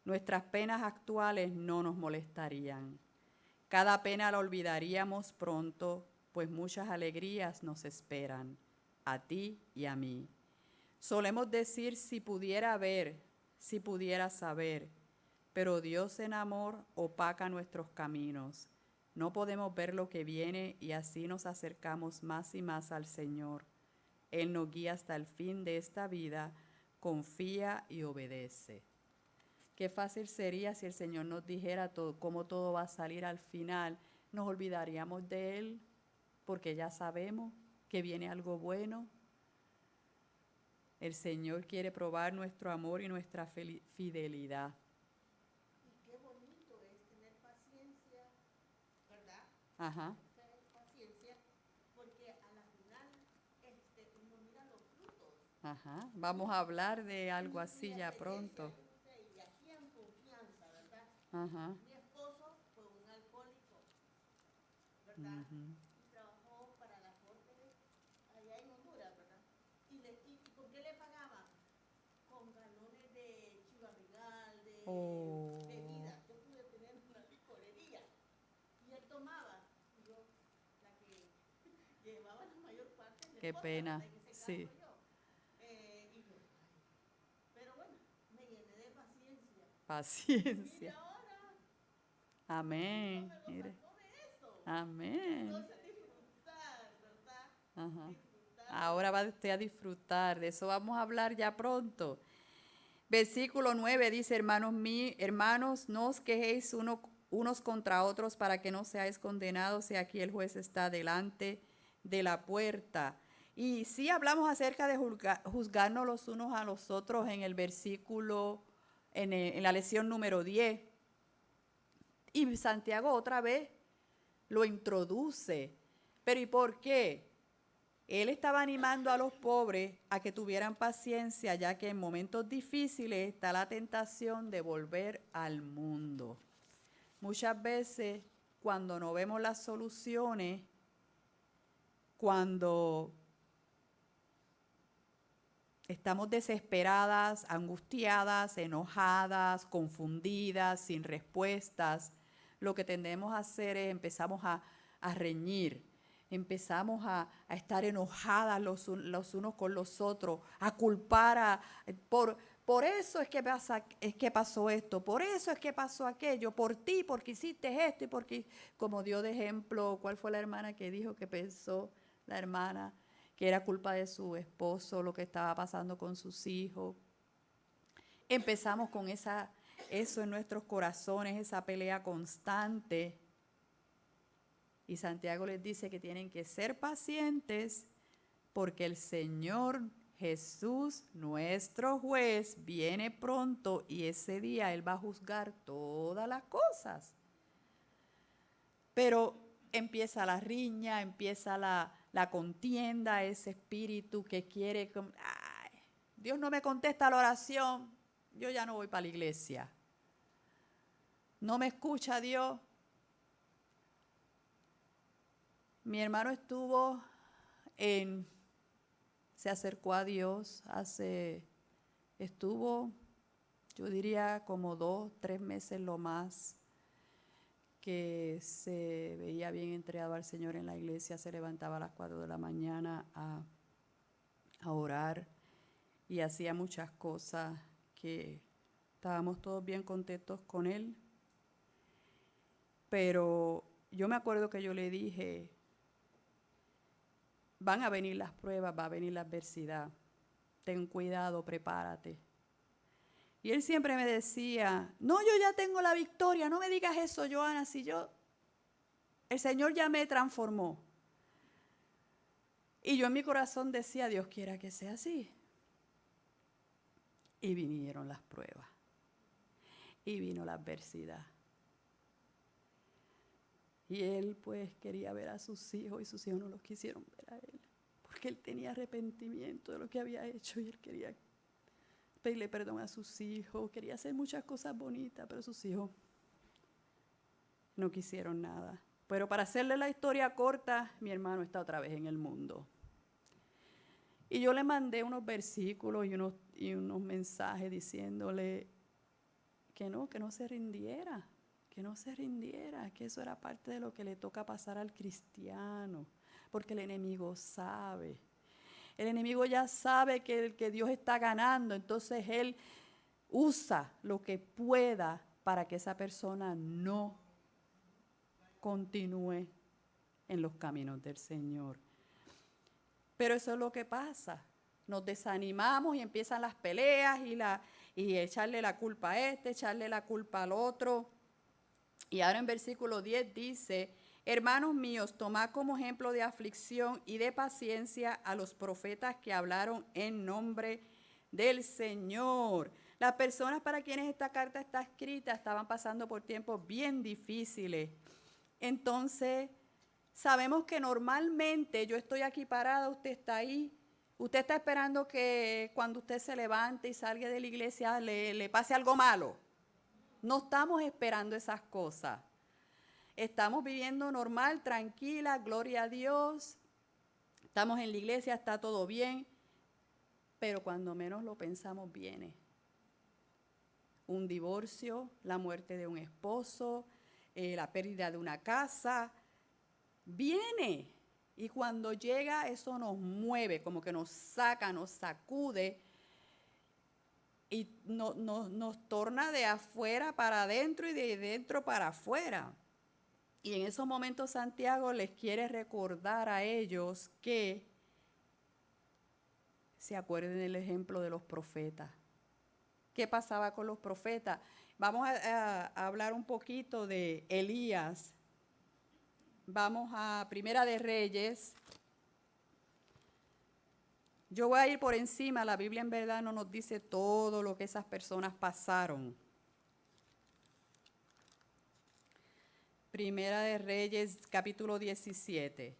nuestras penas actuales no nos molestarían. Cada pena la olvidaríamos pronto, pues muchas alegrías nos esperan, a ti y a mí. Solemos decir si pudiera ver, si pudiera saber, pero Dios en amor opaca nuestros caminos. No podemos ver lo que viene y así nos acercamos más y más al Señor. Él nos guía hasta el fin de esta vida, confía y obedece. Qué fácil sería si el Señor nos dijera cómo todo va a salir al final. Nos olvidaríamos de Él porque ya sabemos que viene algo bueno. El Señor quiere probar nuestro amor y nuestra fidelidad. Y qué bonito es tener paciencia, ¿verdad? Ajá. Tener paciencia, porque a la final uno mira los frutos. Ajá. Vamos a hablar de algo así ya pronto. Y aquí en confianza, ¿verdad? Ajá. Mi esposo fue un alcohólico, ¿verdad? Y trabajó para la corte allá en Honduras, ¿verdad? ¿Y con qué le pagaban? Con galones de chivarrigal, de bebidas. Yo pude tener una licorería. Y él tomaba. Y yo, la que llevaba la mayor parte de Qué pena. Sí. Pero bueno, me llené de paciencia. Paciencia. Y ahora, Amén. Dios me lo Mire. sacó de eso. Amén. Entonces disfrutar, ¿verdad? Ajá. Disfrutar. Ahora va usted a disfrutar. De eso vamos a hablar ya pronto. Versículo 9 dice: hermanos, no os quejéis unos contra otros para que no seáis condenados, y aquí el juez está delante de la puerta. Y sí hablamos acerca de juzgarnos los unos a los otros en el versículo, en la lección número 10. Y Santiago otra vez lo introduce. ¿Pero y por qué? Él estaba animando a los pobres a que tuvieran paciencia, ya que en momentos difíciles está la tentación de volver al mundo. Muchas veces, cuando no vemos las soluciones, cuando estamos desesperadas, angustiadas, enojadas, confundidas, sin respuestas, lo que tendemos a hacer es empezamos a reñir, empezamos a estar enojadas los unos con los otros, a culpar por eso es que pasó esto, por eso es que pasó aquello, por ti, porque hiciste esto y porque, como dio de ejemplo, ¿cuál fue la hermana que dijo que pensó la hermana que era culpa de su esposo, lo que estaba pasando con sus hijos? Empezamos con eso en nuestros corazones, esa pelea constante. Y Santiago les dice que tienen que ser pacientes porque el Señor Jesús, nuestro juez, viene pronto y ese día Él va a juzgar todas las cosas. Pero empieza la riña, empieza la contienda, ese espíritu que quiere, ay, Dios no me contesta la oración, yo ya no voy para la iglesia. No me escucha Dios. Mi hermano se acercó a Dios estuvo, yo diría como 2, 3 meses lo más, que se veía bien entregado al Señor en la iglesia, se levantaba a las 4 de la mañana a orar y hacía muchas cosas que estábamos todos bien contentos con él. Pero yo me acuerdo que yo le dije, van a venir las pruebas, va a venir la adversidad, ten cuidado, prepárate. Y él siempre me decía, no, yo ya tengo la victoria, no me digas eso, Johanna, el Señor ya me transformó. Y yo en mi corazón decía, Dios quiera que sea así. Y vinieron las pruebas, y vino la adversidad. Y él pues quería ver a sus hijos y sus hijos no los quisieron ver a él, porque él tenía arrepentimiento de lo que había hecho y él quería pedirle perdón a sus hijos, quería hacer muchas cosas bonitas, pero sus hijos no quisieron nada. Pero para hacerle la historia corta, mi hermano está otra vez en el mundo. Y yo le mandé unos versículos y unos mensajes diciéndole que no se rindiera, que eso era parte de lo que le toca pasar al cristiano, porque el enemigo sabe. El enemigo ya sabe que Dios está ganando, entonces él usa lo que pueda para que esa persona no continúe en los caminos del Señor. Pero eso es lo que pasa. Nos desanimamos y empiezan las peleas y echarle la culpa a echarle la culpa al otro. Y ahora en versículo 10 dice, hermanos míos, tomad como ejemplo de aflicción y de paciencia a los profetas que hablaron en nombre del Señor. Las personas para quienes esta carta está escrita estaban pasando por tiempos bien difíciles. Entonces, sabemos que normalmente yo estoy aquí parada, usted está ahí. Usted está esperando que cuando usted se levante y salga de la iglesia le pase algo malo. No estamos esperando esas cosas. Estamos viviendo normal, tranquila, gloria a Dios. Estamos en la iglesia, está todo bien. Pero cuando menos lo pensamos viene un divorcio, la muerte de un esposo, la pérdida de una casa. Viene. Y cuando llega eso nos mueve, como que nos saca, nos sacude. Y nos torna de afuera para adentro y de dentro para afuera. Y en esos momentos Santiago les quiere recordar a ellos que se acuerden del ejemplo de los profetas. ¿Qué pasaba con los profetas? Vamos a hablar un poquito de Elías. Vamos a Primera de Reyes. Yo voy a ir por encima, la Biblia en verdad no nos dice todo lo que esas personas pasaron. Primera de Reyes, capítulo 17.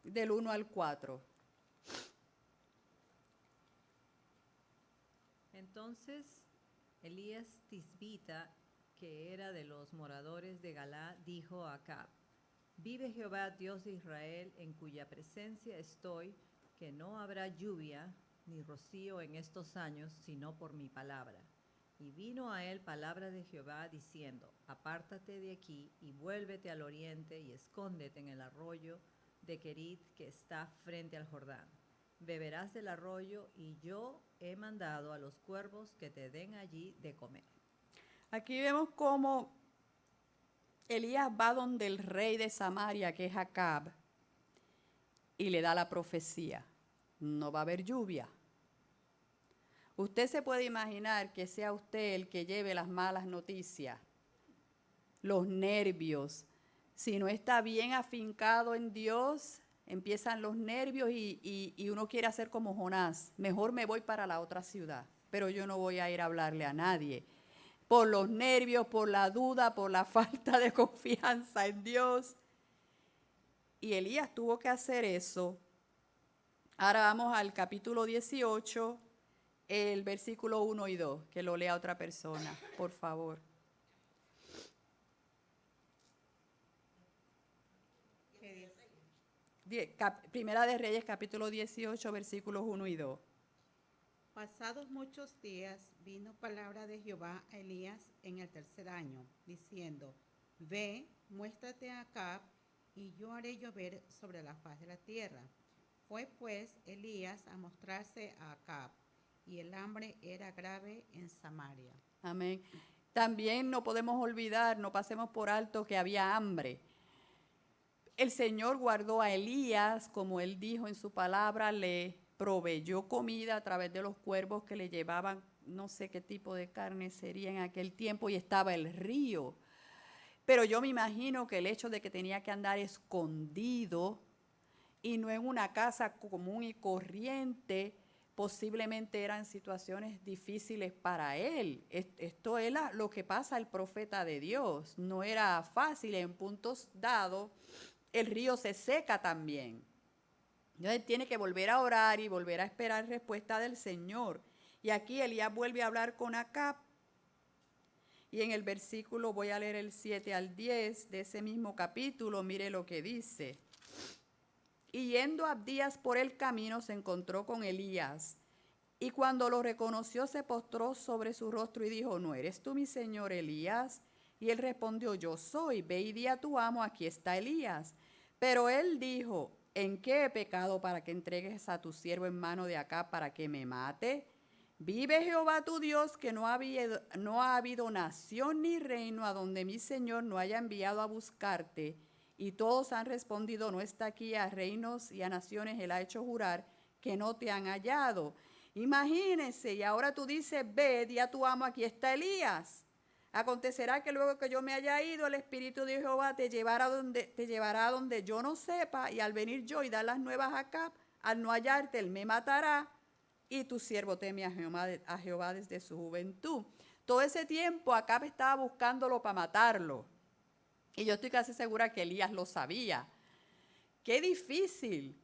Del 1 al 4. Entonces Elías Tisbita, que era de los moradores de Galá, dijo a Acab: vive Jehová, Dios de Israel, en cuya presencia estoy, que no habrá lluvia ni rocío en estos años, sino por mi palabra. Y vino a él palabra de Jehová, diciendo: apártate de aquí y vuélvete al oriente y escóndete en el arroyo de Querit, que está frente al Jordán. Beberás del arroyo, y yo he mandado a los cuervos que te den allí de comer. Aquí vemos cómo Elías va donde el rey de Samaria, que es Acab, y le da la profecía. No va a haber lluvia. Usted se puede imaginar que sea usted el que lleve las malas noticias, los nervios. Si no está bien afincado en Dios, empiezan los nervios y uno quiere hacer como Jonás. Mejor me voy para la otra ciudad, pero yo no voy a ir a hablarle a nadie. Por los nervios, por la duda, por la falta de confianza en Dios. Y Elías tuvo que hacer eso. Ahora vamos al capítulo 18, el versículo 1 y 2, que lo lea otra persona, por favor. Primera de Reyes, capítulo 18, versículos 1 y 2. Pasados muchos días vino palabra de Jehová a Elías en el tercer año, diciendo: ve, muéstrate a Acab, y yo haré llover sobre la faz de la tierra. Fue pues Elías a mostrarse a Acab, y el hambre era grave en Samaria. Amén. También no podemos olvidar, no pasemos por alto que había hambre. El Señor guardó a Elías, como él dijo en su palabra, le proveyó comida a través de los cuervos que le llevaban, no sé qué tipo de carne sería en aquel tiempo, y estaba el río. Pero yo me imagino que el hecho de que tenía que andar escondido y no en una casa común y corriente, posiblemente eran situaciones difíciles para él. Esto es lo que pasa al profeta de Dios. No era fácil, en puntos dados el río se seca también. Entonces tiene que volver a orar y volver a esperar respuesta del Señor. Y aquí Elías vuelve a hablar con Acab. Y en el versículo, voy a leer el 7 al 10 de ese mismo capítulo, mire lo que dice. Y yendo Abdías por el camino, se encontró con Elías. Y cuando lo reconoció, se postró sobre su rostro y dijo: ¿no eres tú mi señor Elías? Y él respondió: yo soy. Ve y di a tu amo, aquí está Elías. Pero él dijo: ¿en qué he pecado para que entregues a tu siervo en mano de Acab para que me mate? Vive Jehová tu Dios, que no ha habido nación ni reino a donde mi Señor no haya enviado a buscarte. Y todos han respondido: no está aquí. A reinos y a naciones él ha hecho jurar que no te han hallado. Imagínense, y ahora tú dices: ve, di a tu amo, aquí está Elías. Acontecerá que luego que yo me haya ido, el Espíritu de Jehová te llevará a donde yo no sepa, y al venir yo y dar las nuevas a Acab, al no hallarte, él me matará, y tu siervo teme a Jehová desde su juventud. Todo ese tiempo Acab estaba buscándolo para matarlo, y yo estoy casi segura que Elías lo sabía. Qué difícil.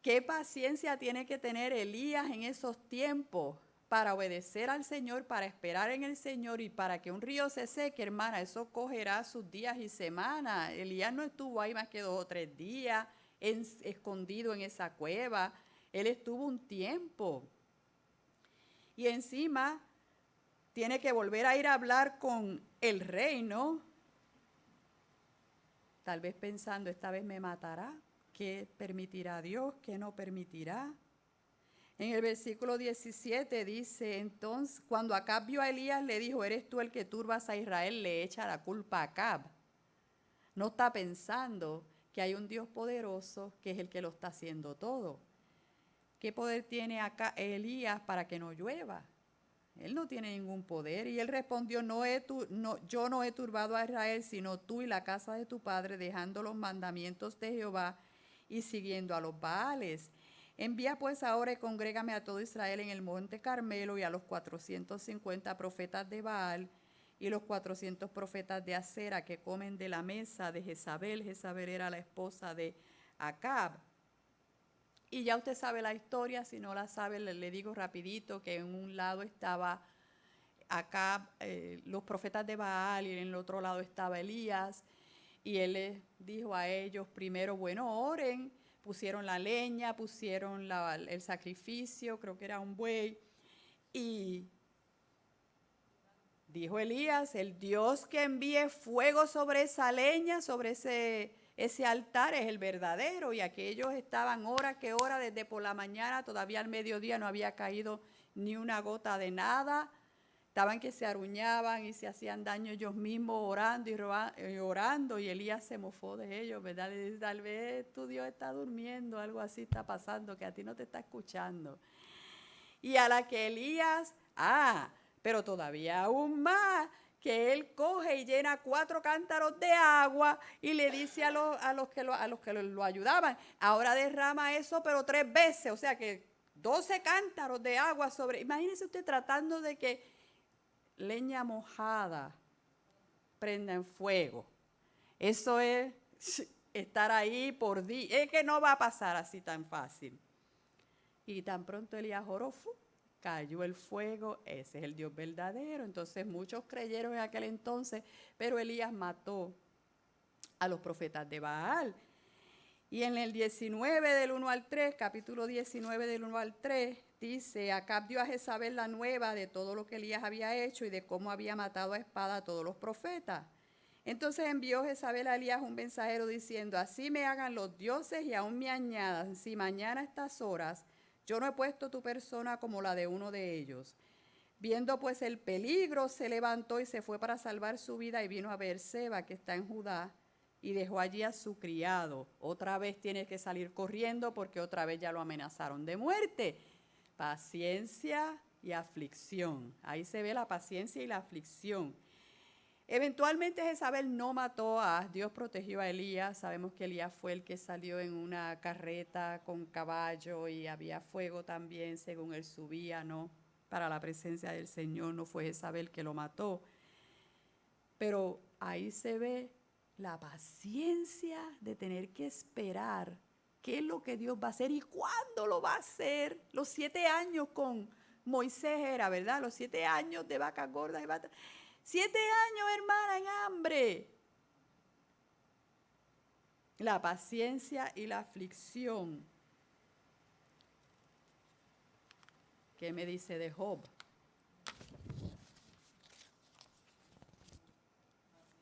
Qué paciencia tiene que tener Elías en esos tiempos para obedecer al Señor, para esperar en el Señor, y para que un río se seque, hermana, eso cogerá sus días y semanas. Elías no estuvo ahí más que 2 o 3 días escondido en esa cueva. Él estuvo un tiempo. Y encima tiene que volver a ir a hablar con el rey, ¿no? Tal vez pensando: esta vez me matará. ¿Qué permitirá Dios? ¿Qué no permitirá? En el versículo 17 dice: entonces, cuando Acab vio a Elías, le dijo: ¿eres tú el que turbas a Israel? Le echa la culpa a Acab. No está pensando que hay un Dios poderoso que es el que lo está haciendo todo. ¿Qué poder tiene acá Elías para que no llueva? Él no tiene ningún poder. Y él respondió, yo no he turbado a Israel, sino tú y la casa de tu padre, dejando los mandamientos de Jehová y siguiendo a los Baales. Envía pues ahora y congrégame a todo Israel en el monte Carmelo y a los 450 profetas de Baal y los 400 profetas de Acera que comen de la mesa de Jezabel. Jezabel era la esposa de Acab. Y ya usted sabe la historia, si no la sabe le digo rapidito que en un lado estaba Acab, los profetas de Baal, y en el otro lado estaba Elías. Y él les dijo a ellos, primero, bueno, oren. Pusieron la leña, pusieron el sacrificio, creo que era un buey. Y dijo Elías, el Dios que envíe fuego sobre esa leña, sobre ese altar es el verdadero. Y aquellos estaban hora que hora, desde por la mañana, todavía al mediodía no había caído ni una gota de nada. Estaban que se aruñaban y se hacían daño ellos mismos orando y orando, y Elías se mofó de ellos, ¿verdad? Le dice, tal vez tu Dios está durmiendo, algo así está pasando, que a ti no te está escuchando. Y a la que Elías, pero todavía aún más, que él coge y llena 4 cántaros de agua y le dice a los que lo ayudaban, ahora derrama eso pero 3 veces, o sea que 12 cántaros de agua sobre, imagínese usted tratando de que leña mojada prenda en fuego. Eso es estar ahí por día. Es que no va a pasar así tan fácil. Y tan pronto Elías oró, cayó el fuego. Ese es el Dios verdadero. Entonces muchos creyeron en aquel entonces, pero Elías mató a los profetas de Baal. Y en el 19 del 1 al 3, capítulo 19 del 1 al 3, dice, Acab dio a Jezabel la nueva de todo lo que Elías había hecho y de cómo había matado a espada a todos los profetas. Entonces envió Jezabel a Elías un mensajero diciendo, así me hagan los dioses y aún me añadan, si mañana a estas horas yo no he puesto tu persona como la de uno de ellos. Viendo pues el peligro, se levantó y se fue para salvar su vida y vino a Beerseba, que está en Judá, y dejó allí a su criado. Otra vez tiene que salir corriendo porque otra vez ya lo amenazaron de muerte. Paciencia y aflicción. Ahí se ve la paciencia y la aflicción. Eventualmente Jezabel no mató Dios protegió a Elías. Sabemos que Elías fue el que salió en una carreta con caballo y había fuego también según él subía, ¿no? Para la presencia del Señor, no fue Jezabel que lo mató. Pero ahí se ve la paciencia de tener que esperar qué es lo que Dios va a hacer y cuándo lo va a hacer. Los 7 años con Moisés era, ¿verdad? Los 7 años de vacas gordas y vacas. 7 años, hermana, en hambre. La paciencia y la aflicción. ¿Qué me dice de Job?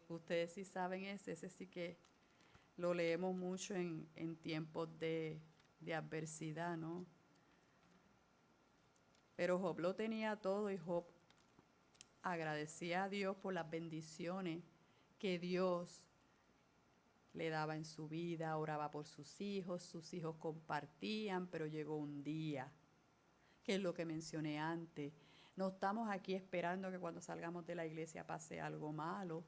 Ustedes sí saben ese sí que lo leemos mucho en tiempos de adversidad, ¿no? Pero Job lo tenía todo y Job agradecía a Dios por las bendiciones que Dios le daba en su vida, oraba por sus hijos compartían, pero llegó un día, que es lo que mencioné antes. No estamos aquí esperando que cuando salgamos de la iglesia pase algo malo.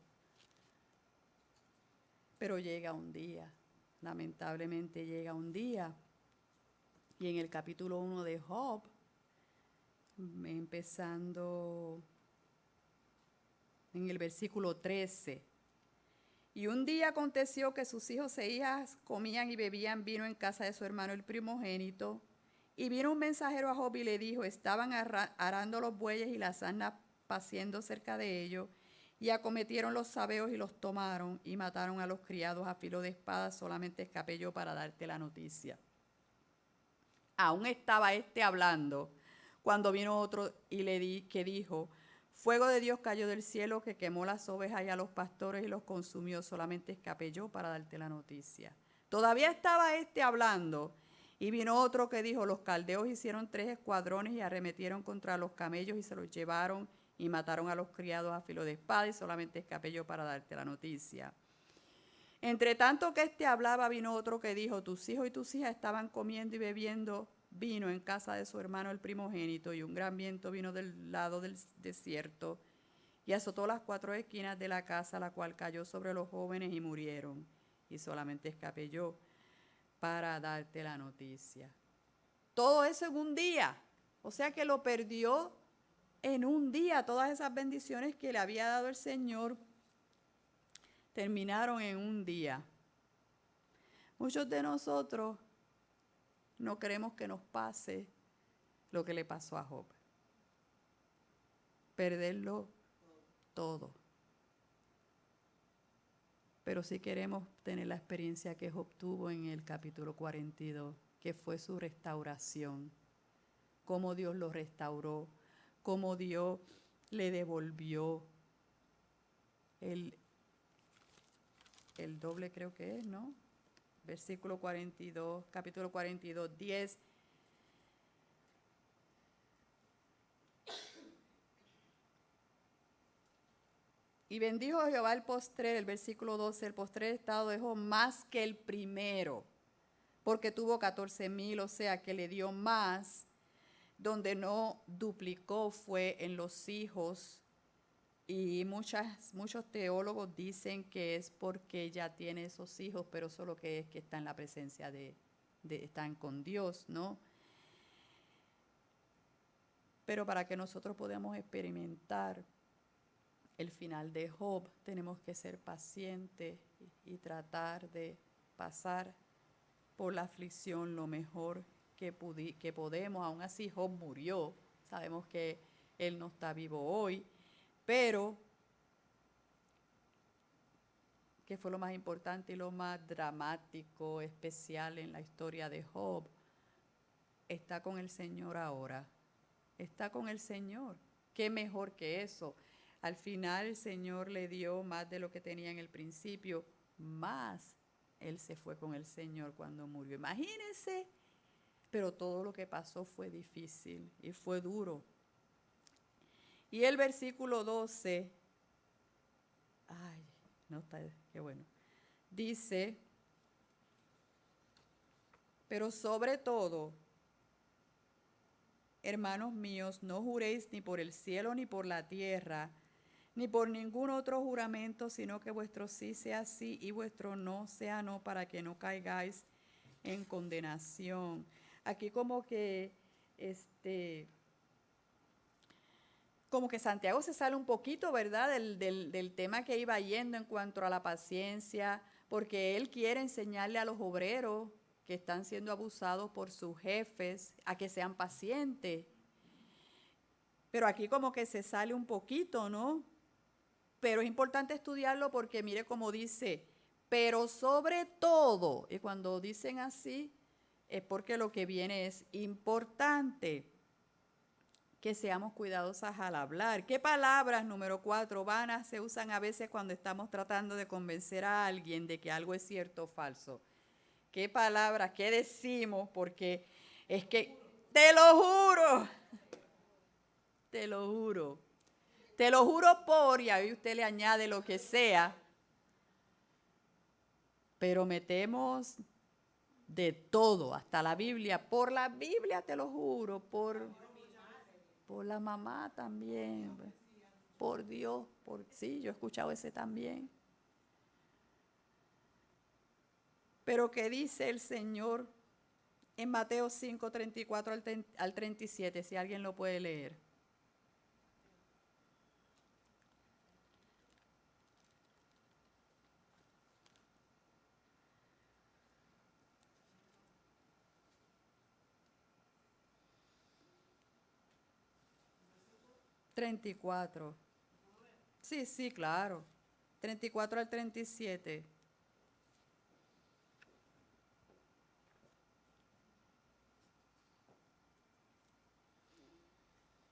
Pero llega un día, lamentablemente llega un día. Y en el capítulo 1 de Job, empezando en el versículo 13. Y un día aconteció que sus hijos e hijas comían y bebían vino en casa de su hermano el primogénito. Y vino un mensajero a Job y le dijo, estaban arando los bueyes y las asnas paciendo cerca de ellos. Y acometieron los sabeos y los tomaron y mataron a los criados a filo de espada. Solamente escapé yo para darte la noticia. Aún estaba hablando cuando vino otro y que dijo, fuego de Dios cayó del cielo que quemó las ovejas y a los pastores y los consumió. Solamente escapé yo para darte la noticia. Todavía estaba hablando y vino otro que dijo, los caldeos hicieron 3 escuadrones y arremetieron contra los camellos y se los llevaron y mataron a los criados a filo de espada y solamente escapé yo para darte la noticia. Entre tanto que hablaba, vino otro que dijo, tus hijos y tus hijas estaban comiendo y bebiendo vino en casa de su hermano el primogénito, y un gran viento vino del lado del desierto y azotó las 4 esquinas de la casa, la cual cayó sobre los jóvenes y murieron. Y solamente escapé yo para darte la noticia. Todo eso en un día. O sea que lo perdió en un día. Todas esas bendiciones que le había dado el Señor terminaron en un día. Muchos de nosotros no queremos que nos pase lo que le pasó a Job. Perderlo todo. Pero sí queremos tener la experiencia que Job tuvo en el capítulo 42, que fue su restauración, cómo Dios lo restauró, cómo Dios le devolvió el doble, creo que es, ¿no? Versículo 42, capítulo 42, 10. Y bendijo a Jehová el postrer, el versículo 12, el postrer estado dejó más que el primero, porque tuvo 14,000, o sea que le dio más. Donde no duplicó fue en los hijos, y muchos teólogos dicen que es porque ella tiene esos hijos, pero solo que es que está en la presencia están con Dios, ¿no? Pero para que nosotros podamos experimentar el final de Job, tenemos que ser pacientes y tratar de pasar por la aflicción lo mejor que podemos. Aún así Job murió, sabemos que él no está vivo hoy, pero que fue lo más importante y lo más dramático, especial en la historia de Job, está con el Señor ahora, está con el Señor. ¿Qué mejor que eso? Al final el Señor le dio más de lo que tenía en el principio, más él se fue con el Señor cuando murió. Imagínense, pero todo lo que pasó fue difícil y fue duro. Y el versículo 12, ay, no está, qué bueno, dice, pero sobre todo, hermanos míos, no juréis ni por el cielo ni por la tierra, ni por ningún otro juramento, sino que vuestro sí sea sí y vuestro no sea no, para que no caigáis en condenación. Aquí como que Santiago se sale un poquito, ¿verdad?, del tema que iba yendo en cuanto a la paciencia, porque él quiere enseñarle a los obreros que están siendo abusados por sus jefes a que sean pacientes. Pero aquí como que se sale un poquito, ¿no? Pero es importante estudiarlo porque mire cómo dice, pero sobre todo, y cuando dicen así, es porque lo que viene es importante, que seamos cuidadosos al hablar. ¿Qué palabras, número 4, vanas se usan a veces cuando estamos tratando de convencer a alguien de que algo es cierto o falso? ¿Qué palabras, qué decimos? Porque es que, te lo juro, te lo juro. Te lo juro por, y ahí usted le añade lo que sea, pero metemos de todo, hasta la Biblia, por la Biblia te lo juro, por la mamá también, por Dios, sí, yo he escuchado ese también. Pero ¿qué dice el Señor en Mateo 5, 34 al 37, si alguien lo puede leer? ¿34? Sí, claro. 34 al 37.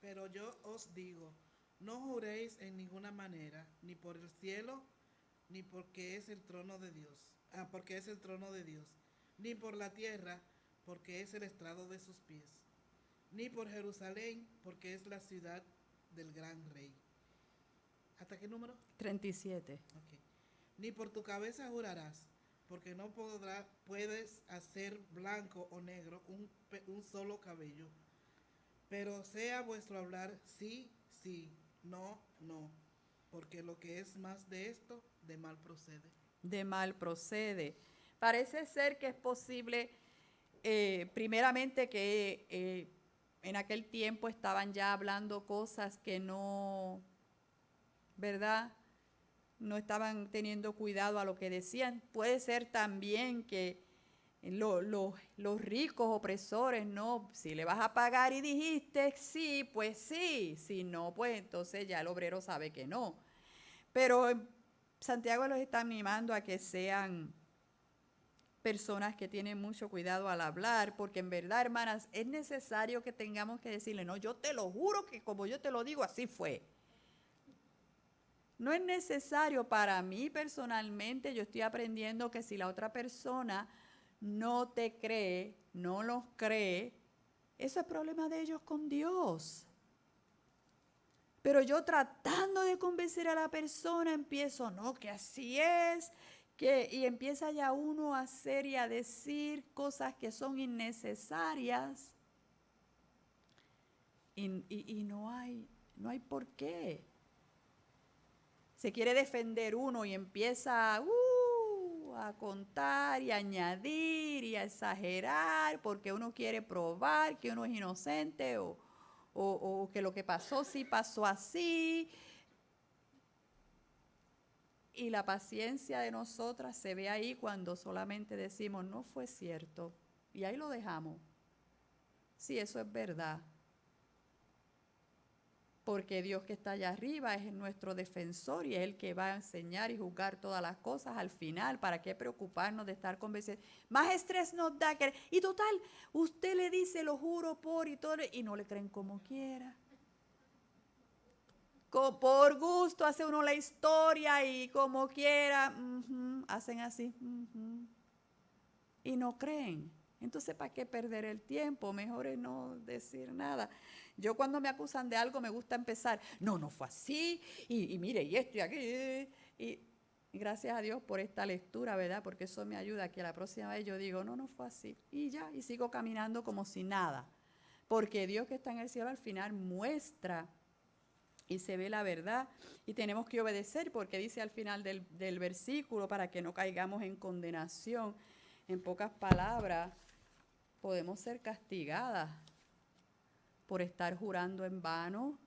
Pero yo os digo, no juréis en ninguna manera, ni por el cielo, ni porque es el trono de Dios, porque es el trono de Dios, ni por la tierra, porque es el estrado de sus pies, ni por Jerusalén, porque es la ciudad del gran rey. ¿Hasta qué número? 37. Okay. Ni por tu cabeza jurarás, porque no puedes hacer blanco o negro un solo cabello. Pero sea vuestro hablar sí, sí, no, no, porque lo que es más de esto, de mal procede. De mal procede. Parece ser que es posible, primeramente que en aquel tiempo estaban ya hablando cosas que no, ¿verdad? No estaban teniendo cuidado a lo que decían. Puede ser también que los ricos opresores, no, si le vas a pagar y dijiste sí, pues sí, si no, pues entonces ya el obrero sabe que no. Pero Santiago los está animando a que sean personas que tienen mucho cuidado al hablar, porque en verdad, hermanas, es necesario que tengamos que decirle, no, yo te lo juro que como yo te lo digo, así fue. No es necesario para mí personalmente, yo estoy aprendiendo que si la otra persona no te cree, no los cree, eso es problema de ellos con Dios. Pero yo tratando de convencer a la persona empiezo, no, que así es, y empieza ya uno a hacer y a decir cosas que son innecesarias y no hay por qué. Se quiere defender uno y empieza a contar y a añadir y a exagerar porque uno quiere probar que uno es inocente o que lo que pasó sí pasó así. Y la paciencia de nosotras se ve ahí cuando solamente decimos, no fue cierto. Y ahí lo dejamos. Sí, eso es verdad. Porque Dios que está allá arriba es nuestro defensor y es el que va a enseñar y juzgar todas las cosas al final. ¿Para qué preocuparnos de estar convencidos? Más estrés nos da que... Y total, usted le dice, lo juro por y todo, y no le creen como quiera. Por gusto hace uno la historia y como quiera, hacen así. Y no creen. Entonces, ¿para qué perder el tiempo? Mejor es no decir nada. Yo cuando me acusan de algo me gusta empezar, no fue así, y mire, y esto y aquí. Y gracias a Dios por esta lectura, ¿verdad? Porque eso me ayuda a que la próxima vez yo digo, no fue así. Y ya, y sigo caminando como si nada. Porque Dios que está en el cielo al final muestra y se ve la verdad. Y tenemos que obedecer porque dice al final del versículo para que no caigamos en condenación. En pocas palabras, podemos ser castigadas por estar jurando en vano,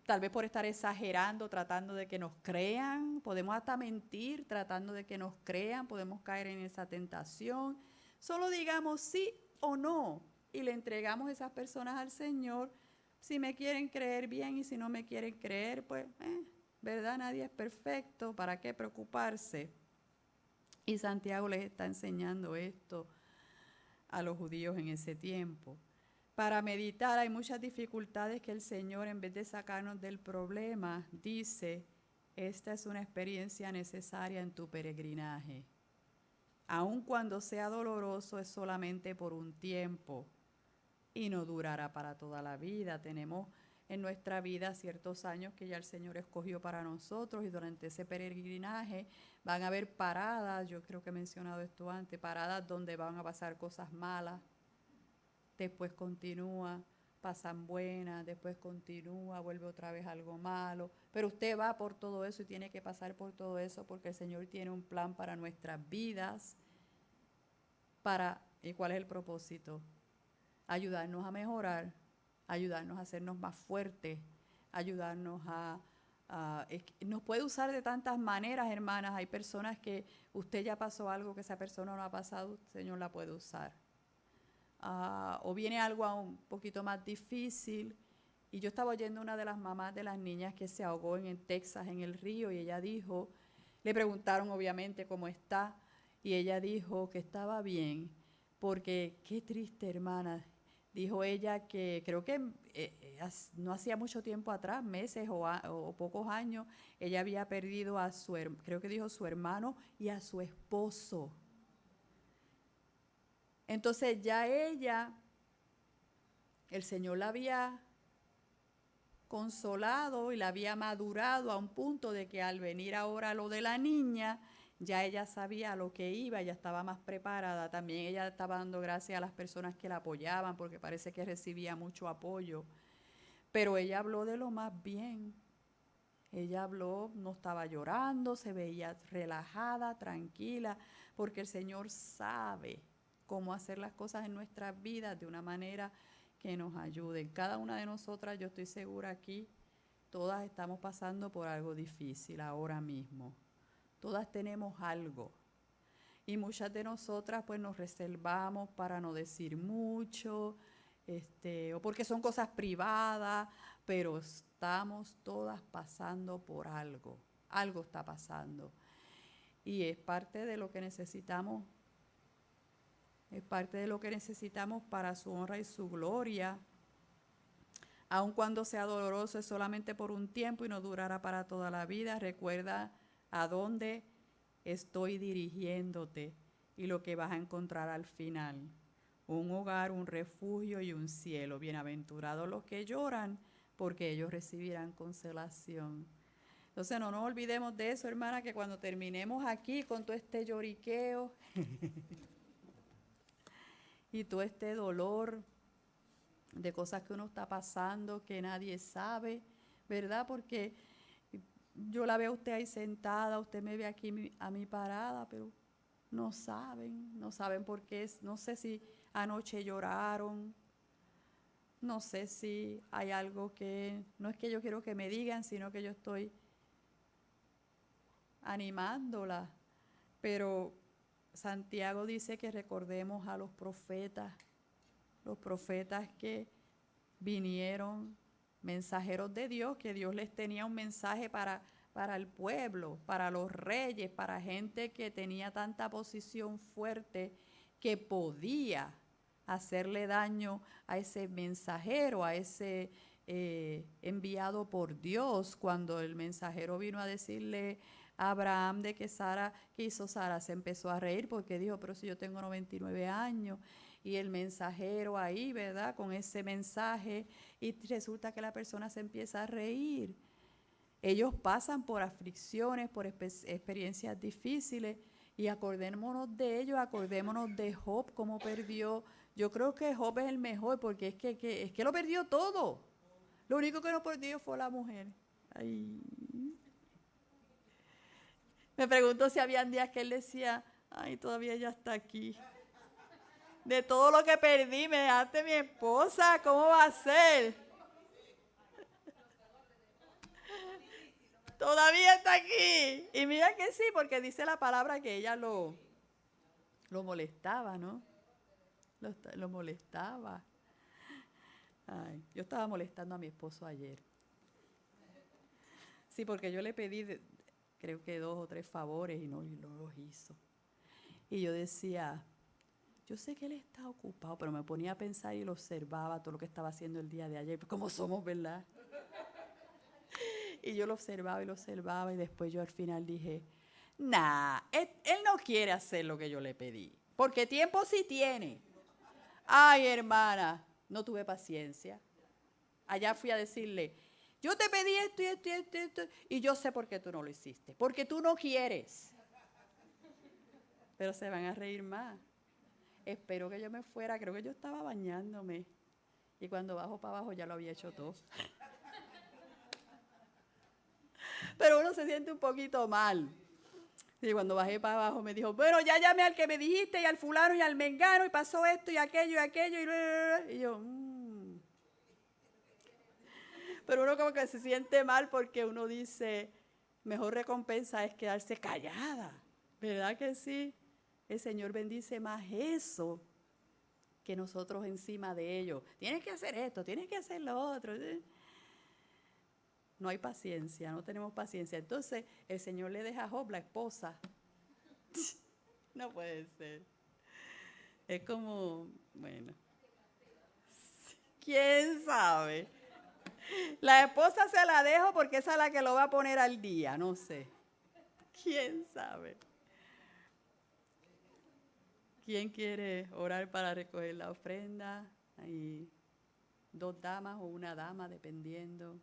tal vez por estar exagerando, tratando de que nos crean, podemos hasta mentir tratando de que nos crean, podemos caer en esa tentación. Solo digamos sí o no y le entregamos esas personas al Señor. Si me quieren creer bien y si no me quieren creer, pues, ¿verdad? Nadie es perfecto, ¿para qué preocuparse? Y Santiago les está enseñando esto a los judíos en ese tiempo. Para meditar hay muchas dificultades que el Señor, en vez de sacarnos del problema, dice, esta es una experiencia necesaria en tu peregrinaje. Aun cuando sea doloroso, es solamente por un tiempo y no durará para toda la vida. Tenemos en nuestra vida ciertos años que ya el Señor escogió para nosotros y durante ese peregrinaje van a haber paradas, yo creo que he mencionado esto antes, paradas donde van a pasar cosas malas, después continúa, pasan buenas, después continúa, vuelve otra vez algo malo, pero usted va por todo eso y tiene que pasar por todo eso porque el Señor tiene un plan para nuestras vidas. ¿Y cuál es el propósito? Ayudarnos a mejorar, ayudarnos a hacernos más fuertes, ayudarnos nos puede usar de tantas maneras, hermanas. Hay personas que usted ya pasó algo que esa persona no ha pasado, el Señor la puede usar. O viene algo un poquito más difícil. Y yo estaba oyendo una de las mamás de las niñas que se ahogó en Texas, en el río, y ella dijo, le preguntaron obviamente cómo está, y ella dijo que estaba bien, porque qué triste, hermana. Dijo ella que creo que no hacía mucho tiempo atrás, meses o pocos años, ella había perdido a creo que dijo su hermano y a su esposo. Entonces ya ella, el Señor la había consolado y la había madurado a un punto de que al venir ahora lo de la niña, ya ella sabía a lo que iba, ya estaba más preparada. También ella estaba dando gracias a las personas que la apoyaban, porque parece que recibía mucho apoyo. Pero ella habló de lo más bien. Ella habló, no estaba llorando, se veía relajada, tranquila, porque el Señor sabe cómo hacer las cosas en nuestras vidas de una manera que nos ayude. Cada una de nosotras, yo estoy segura aquí, todas estamos pasando por algo difícil ahora mismo. Todas tenemos algo. Y muchas de nosotras pues nos reservamos para no decir mucho, o porque son cosas privadas, pero estamos todas pasando por algo. Algo está pasando. Y es parte de lo que necesitamos. Es parte de lo que necesitamos para su honra y su gloria. Aun cuando sea doloroso, es solamente por un tiempo y no durará para toda la vida. Recuerda a dónde estoy dirigiéndote y lo que vas a encontrar al final. Un hogar, un refugio y un cielo. Bienaventurados los que lloran, porque ellos recibirán consolación. Entonces no nos olvidemos de eso, hermana, que cuando terminemos aquí con todo este lloriqueo y todo este dolor de cosas que uno está pasando, que nadie sabe, ¿verdad? Porque yo la veo a usted ahí sentada, usted me ve aquí a mí parada, pero no saben por qué. No sé si anoche lloraron, no sé si hay algo que, no es que yo quiero que me digan, sino que yo estoy animándola. Pero Santiago dice que recordemos a los profetas que vinieron, mensajeros de Dios, que Dios les tenía un mensaje para el pueblo, para los reyes, para gente que tenía tanta posición fuerte que podía hacerle daño a ese mensajero, a ese enviado por Dios. Cuando el mensajero vino a decirle a Abraham de que hizo Sara, se empezó a reír porque dijo, pero si yo tengo 99 años. Y el mensajero ahí, ¿verdad? Con ese mensaje, y resulta que la persona se empieza a reír. Ellos pasan por aflicciones, por experiencias difíciles, y acordémonos de ellos, acordémonos de Job, cómo perdió. Yo creo que Job es el mejor, porque es que lo perdió todo. Lo único que no perdió fue la mujer. Ay. Me pregunto si habían días que él decía, ay, todavía ella está aquí. De todo lo que perdí, me dejaste mi esposa, ¿cómo va a ser? Todavía está aquí. Y mira que sí, porque dice la palabra que ella lo molestaba, ¿no? Lo molestaba. Ay, yo estaba molestando a mi esposo ayer. Sí, porque yo le pedí, creo que 2 o 3 favores y no los hizo. Y yo decía, yo sé que él está ocupado, pero me ponía a pensar y lo observaba todo lo que estaba haciendo el día de ayer, como somos, ¿verdad? Y yo lo observaba y después yo al final dije, él no quiere hacer lo que yo le pedí, porque tiempo sí tiene. Ay, hermana, no tuve paciencia. Allá fui a decirle, yo te pedí esto y esto y esto y esto, y yo sé por qué tú no lo hiciste, porque tú no quieres. Pero se van a reír más. Espero que yo me fuera, creo que yo estaba bañándome. Y cuando bajo para abajo ya lo había hecho todo. Pero uno se siente un poquito mal. Y cuando bajé para abajo me dijo, bueno, ya llamé al que me dijiste y al fulano y al mengano y pasó esto y aquello. Y yo, Pero uno como que se siente mal porque uno dice, mejor recompensa es quedarse callada. ¿Verdad que sí? El Señor bendice más eso que nosotros encima de ellos. Tienes que hacer esto, tienes que hacer lo otro. No hay paciencia, no tenemos paciencia. Entonces el Señor le deja a Job la esposa. No puede ser. Es como, bueno, ¿quién sabe? La esposa se la dejo porque esa es la que lo va a poner al día, no sé. ¿Quién sabe? ¿Quién quiere orar para recoger la ofrenda? Hay 2 damas o una dama, dependiendo.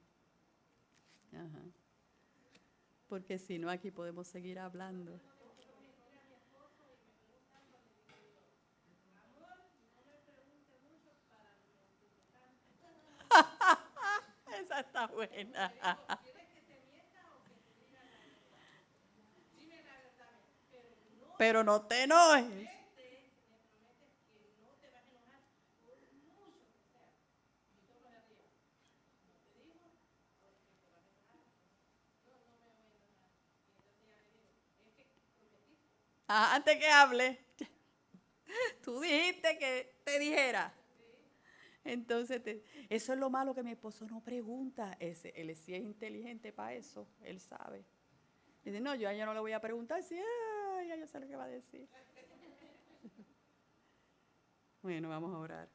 Ajá. Porque si no, aquí podemos seguir hablando. Está buena. Pero no te enojes. Ah, antes que hable, tú dijiste que te dijera. Entonces, eso es lo malo que mi esposo no pregunta. Él sí es inteligente para eso, él sabe. Dice, no, yo a ella no le voy a preguntar si ya yo sé lo que va a decir. Bueno, vamos a orar.